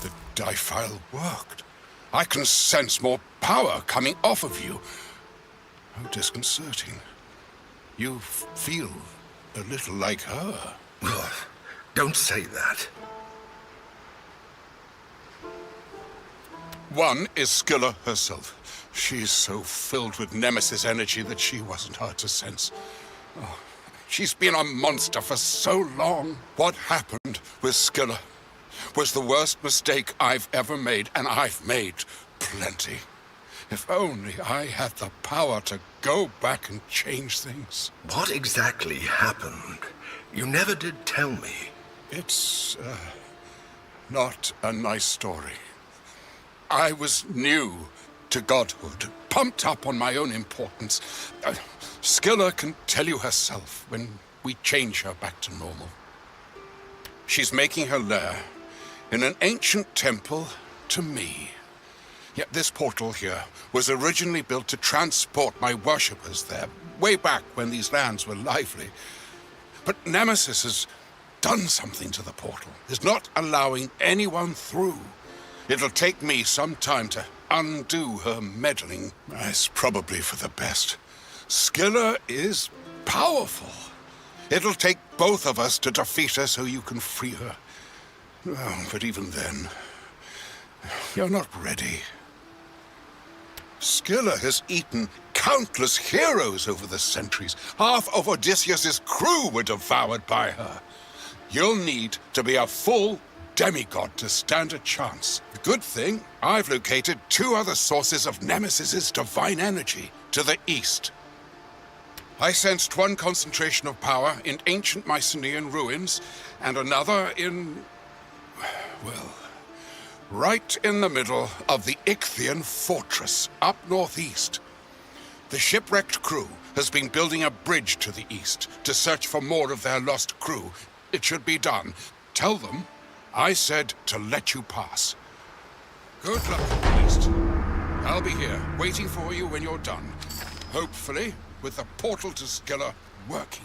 The Difile worked. I can sense more power coming off of you. How disconcerting. You feel a little like her. Oh, don't say that. One is Scylla herself. She's so filled with Nemesis energy that she wasn't hard to sense. Oh, she's been a monster for so long. What happened with Scylla was the worst mistake I've ever made, and I've made plenty. If only I had the power to go back and change things. What exactly happened? You never did tell me. It's, not a nice story. I was new to godhood, pumped up on my own importance. Scylla can tell you herself when we change her back to normal. She's making her lair in an ancient temple to me. Yet this portal here was originally built to transport my worshippers there, way back when these lands were lively. But Nemesis has done something to the portal. Is not allowing anyone through. It'll take me some time to undo her meddling. It's probably for the best. Scylla is powerful. It'll take both of us to defeat her so you can free her. Oh, but even then, you're not ready. Scylla has eaten countless heroes over the centuries. Half of Odysseus's crew were devoured by her. You'll need to be a full demigod to stand a chance. The good thing, I've located 2 other sources of Nemesis's divine energy to the east. I sensed one concentration of power in ancient Mycenaean ruins, and another in, well, right in the middle of the Ichthian fortress, up northeast. The shipwrecked crew has been building a bridge to the east to search for more of their lost crew. It should be done. Tell them I said to let you pass. Good luck at the east. I'll be here, waiting for you when you're done. Hopefully, with the portal to Scylla working.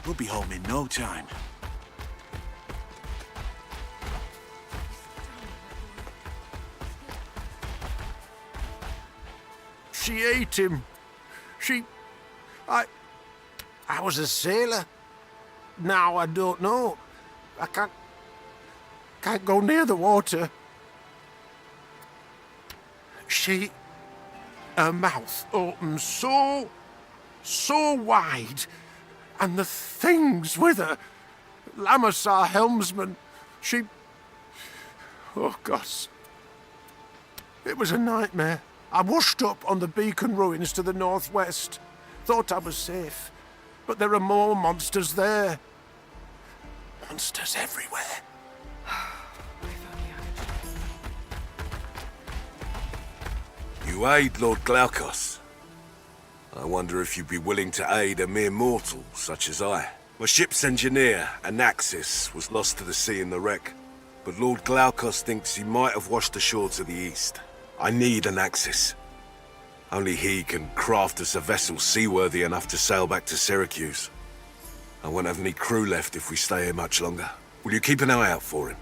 We'll be home in no time. She ate him. I was a sailor. Now I don't know. I can't go near the water. Her mouth opened so wide, and the things with her. Lamasar helmsman, oh gosh. It was a nightmare. I washed up on the beacon ruins to the northwest. Thought I was safe. But there are more monsters there. Monsters everywhere. You aid Lord Glaukos. I wonder if you'd be willing to aid a mere mortal such as I. My ship's engineer, Anaxis, was lost to the sea in the wreck. But Lord Glaukos thinks he might have washed ashore to the east. I need Anaxis. Only he can craft us a vessel seaworthy enough to sail back to Syracuse. I won't have any crew left if we stay here much longer. Will you keep an eye out for him?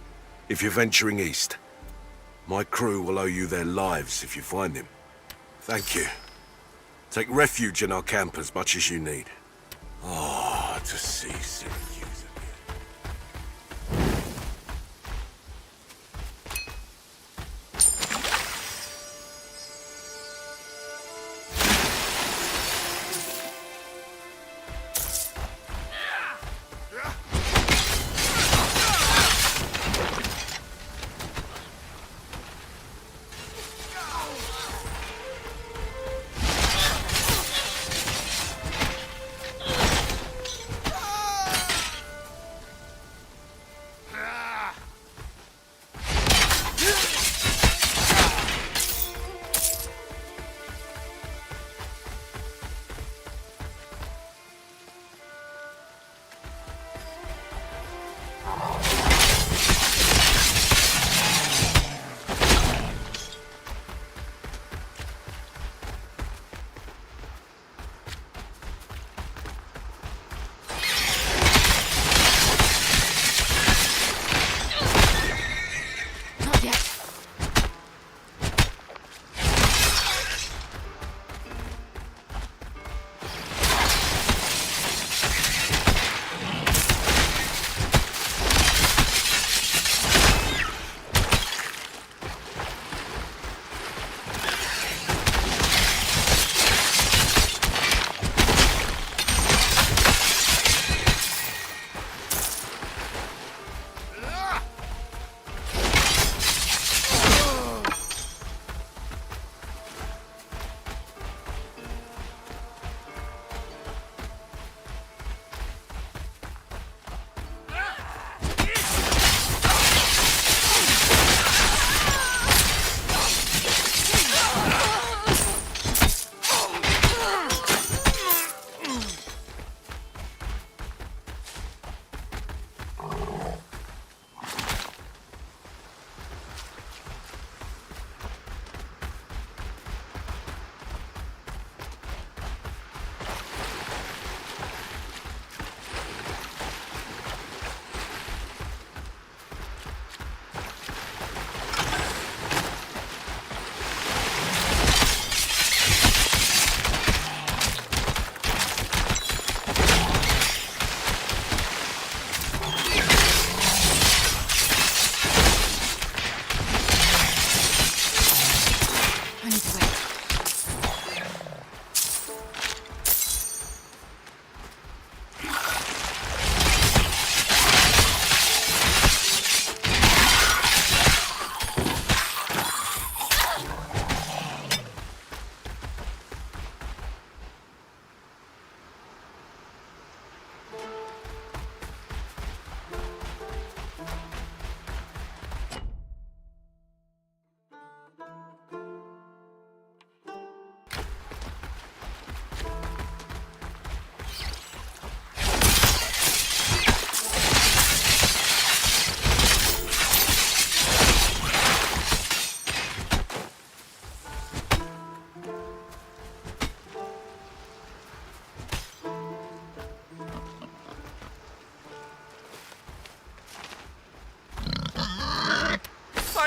If you're venturing east, my crew will owe you their lives if you find him. Thank you. Take refuge in our camp as much as you need. Oh, to see Syracuse again.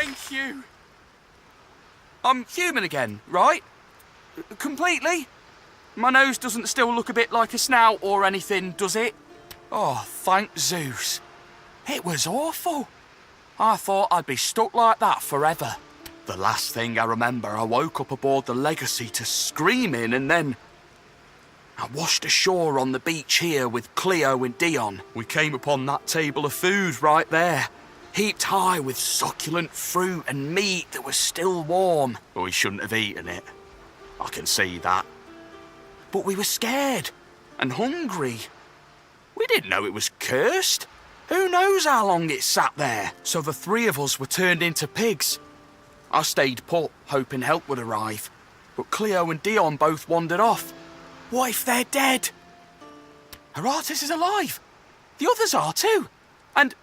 Thank you. I'm human again, right? Completely? My nose doesn't still look a bit like a snout or anything, does it? Oh, thank Zeus. It was awful. I thought I'd be stuck like that forever. The last thing I remember, I woke up aboard the Legacy to screaming, and then I washed ashore on the beach here with Cleo and Dion. We came upon that table of food right there, heaped high with succulent fruit and meat that was still warm. But we shouldn't have eaten it. I can see that. But we were scared and hungry. We didn't know it was cursed. Who knows how long it sat there? So the three of us were turned into pigs. I stayed put, hoping help would arrive. But Cleo and Dion both wandered off. What if they're dead? Aratus is alive. The others are too. And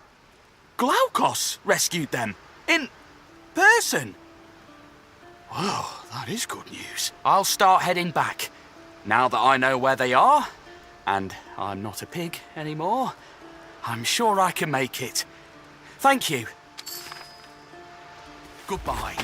Glaukos rescued them. In person. Well, that is good news. I'll start heading back. Now that I know where they are, and I'm not a pig anymore, I'm sure I can make it. Thank you. Goodbye.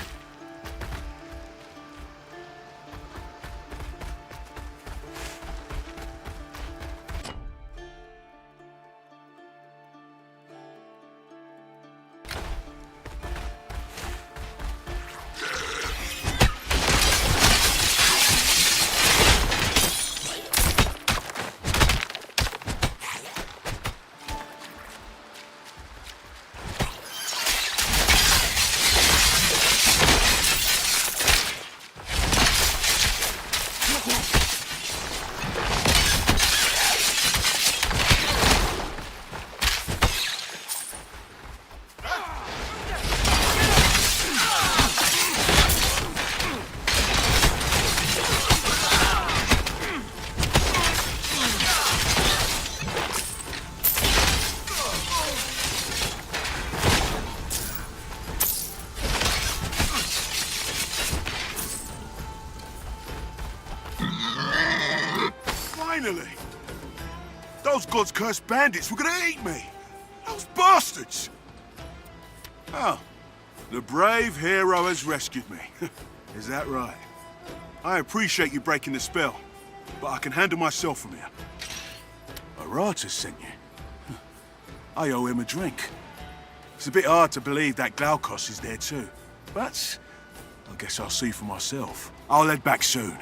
Finally! Those God's-cursed bandits were gonna eat me! Those bastards! Oh, the brave hero has rescued me. Is that right? I appreciate you breaking the spell, but I can handle myself from here. Aratus sent you. I owe him a drink. It's a bit hard to believe that Glaukos is there too, but I guess I'll see for myself. I'll head back soon.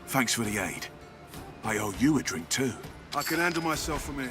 Thanks for the aid. I owe you a drink too. I can handle myself from here.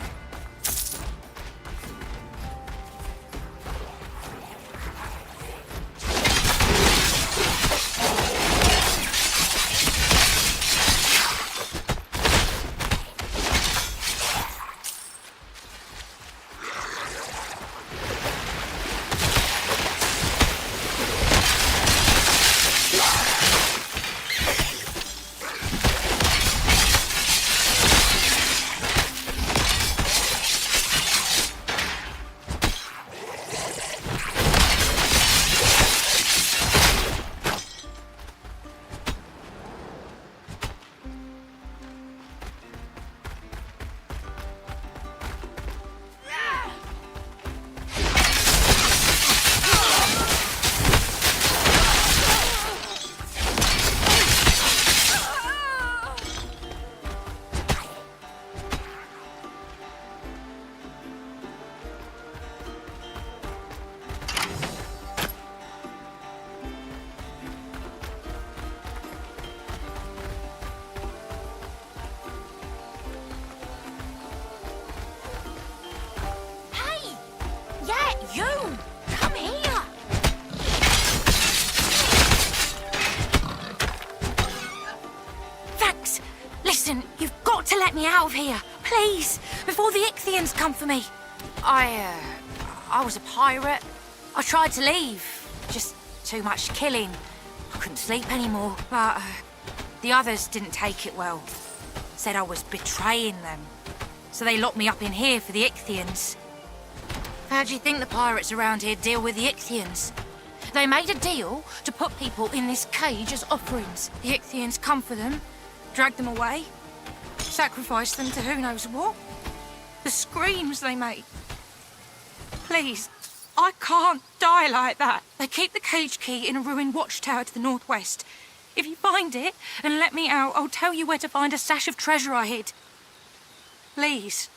Let me out of here, please, before the Ichthyans come for me. I was a pirate. I tried to leave, just too much killing. I couldn't sleep anymore, but the others didn't take it well. Said I was betraying them. So they locked me up in here for the Ichthyans. How do you think the pirates around here deal with the Ichthyans? They made a deal to put people in this cage as offerings. The Ichthyans come for them, drag them away, sacrifice them to who knows what. The screams they make. Please, I can't die like that. They keep the cage key in a ruined watchtower to the northwest. If you find it and let me out, I'll tell you where to find a stash of treasure I hid. Please.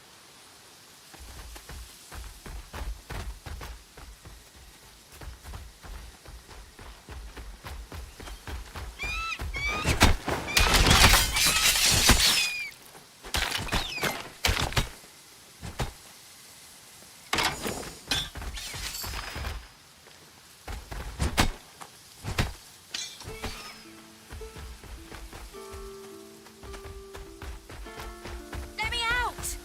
Let me out!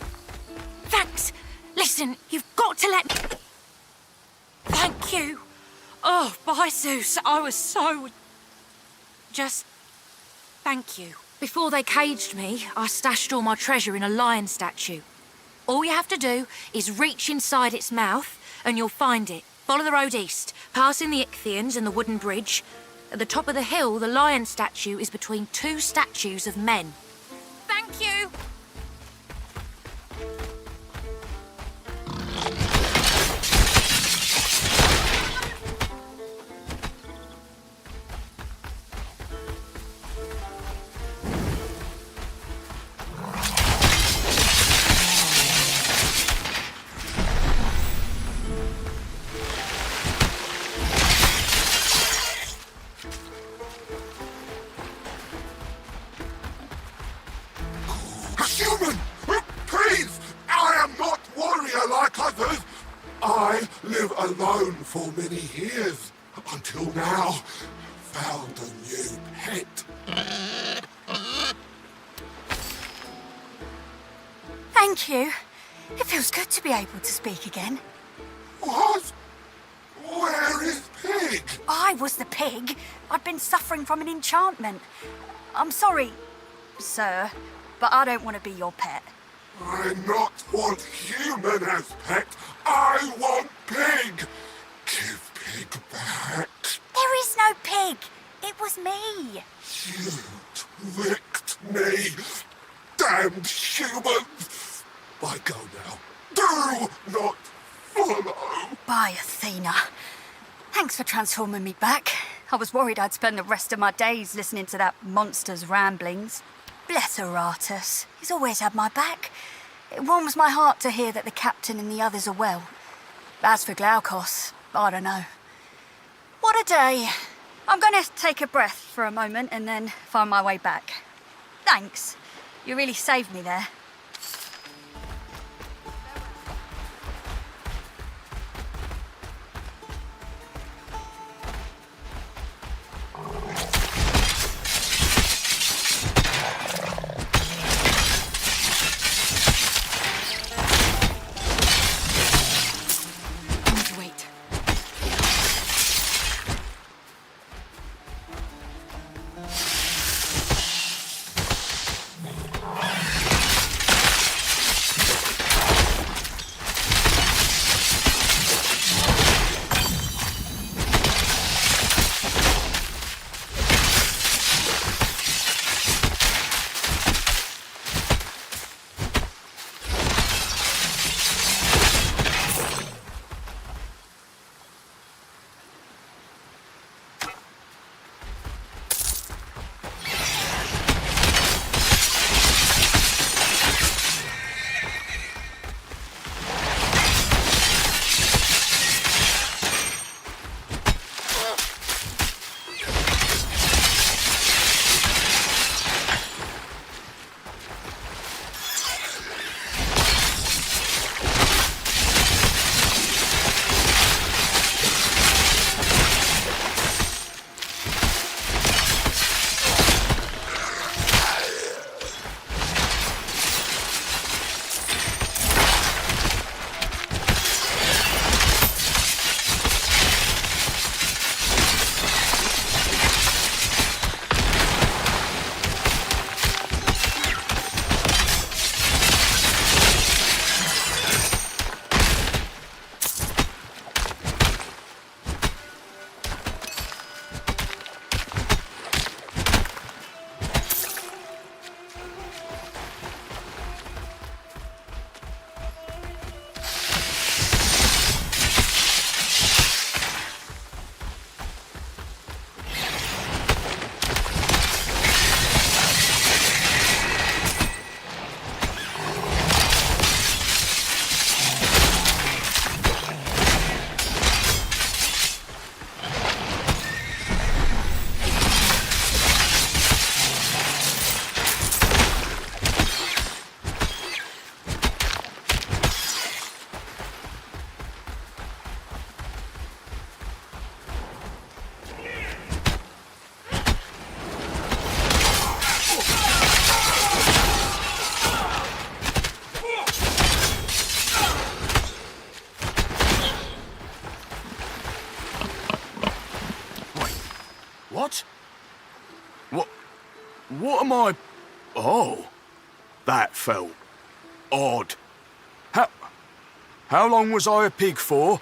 Thanks. Listen, you've got to let me... Thank you. Oh, by Zeus, I was so... Just... Thank you. Before they caged me, I stashed all my treasure in a lion statue. All you have to do is reach inside its mouth and you'll find it. Follow the road east, passing the Ichthyans and the wooden bridge. At the top of the hill, the lion statue is between two statues of men. Thank you. A human! Please! I am not warrior like others! I live alone for many years, until now found a new pet. Thank you. It feels good to be able to speak again. What? Where is Pig? I was the pig. I'd been suffering from an enchantment. I'm sorry, sir, but I don't want to be your pet. I not want human as pet. I want Pig. Give Pig back. There is no pig. It was me. You tricked me. Damned humans. I go now. Do not follow. Bye, Athena. Thanks for transforming me back. I was worried I'd spend the rest of my days listening to that monster's ramblings. Bless Aratus. He's always had my back. It warms my heart to hear that the captain and the others are well. As for Glaukos, I don't know. What a day. I'm going to take a breath for a moment and then find my way back. Thanks. You really saved me there. Wait. What? What am I... Oh, that felt odd. How long was I a pig for?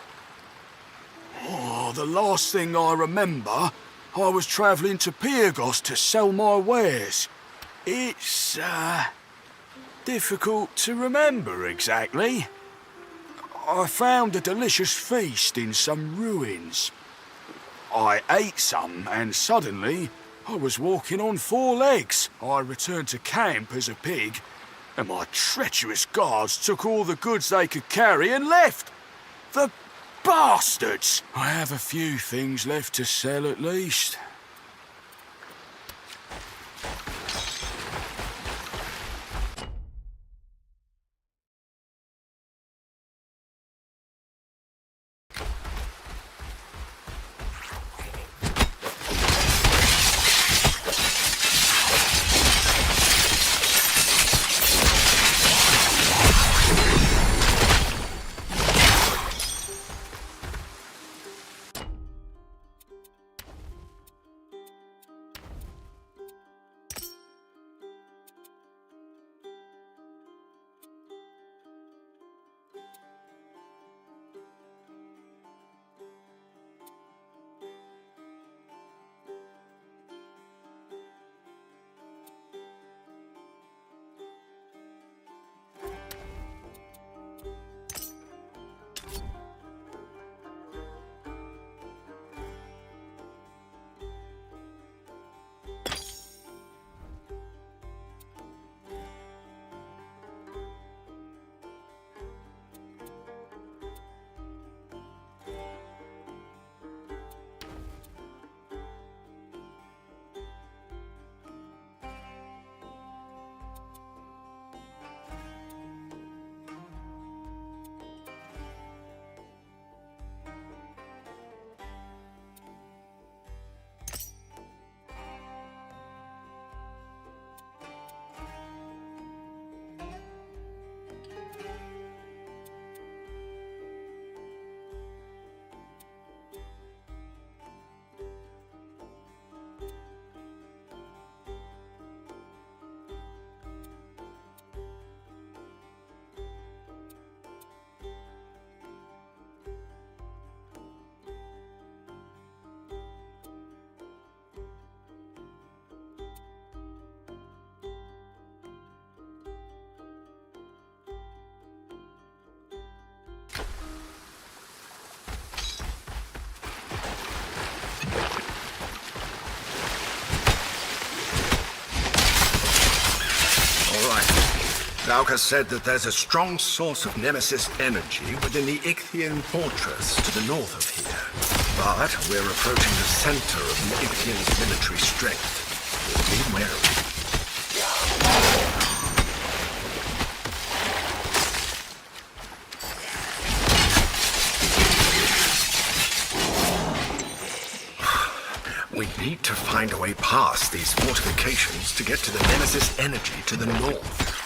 Oh, the last thing I remember, I was travelling to Pyrgos to sell my wares. It's, difficult to remember exactly. I found a delicious feast in some ruins. I ate some, and suddenly I was walking on 4 legs. I returned to camp as a pig, and my treacherous guards took all the goods they could carry and left. The bastards! I have a few things left to sell at least. Glaucus said that there's a strong source of Nemesis energy within the Ichthian fortress to the north of here. But we're approaching the center of the Ichthians' military strength. Be wary. We need to find a way past these fortifications to get to the Nemesis energy to the north.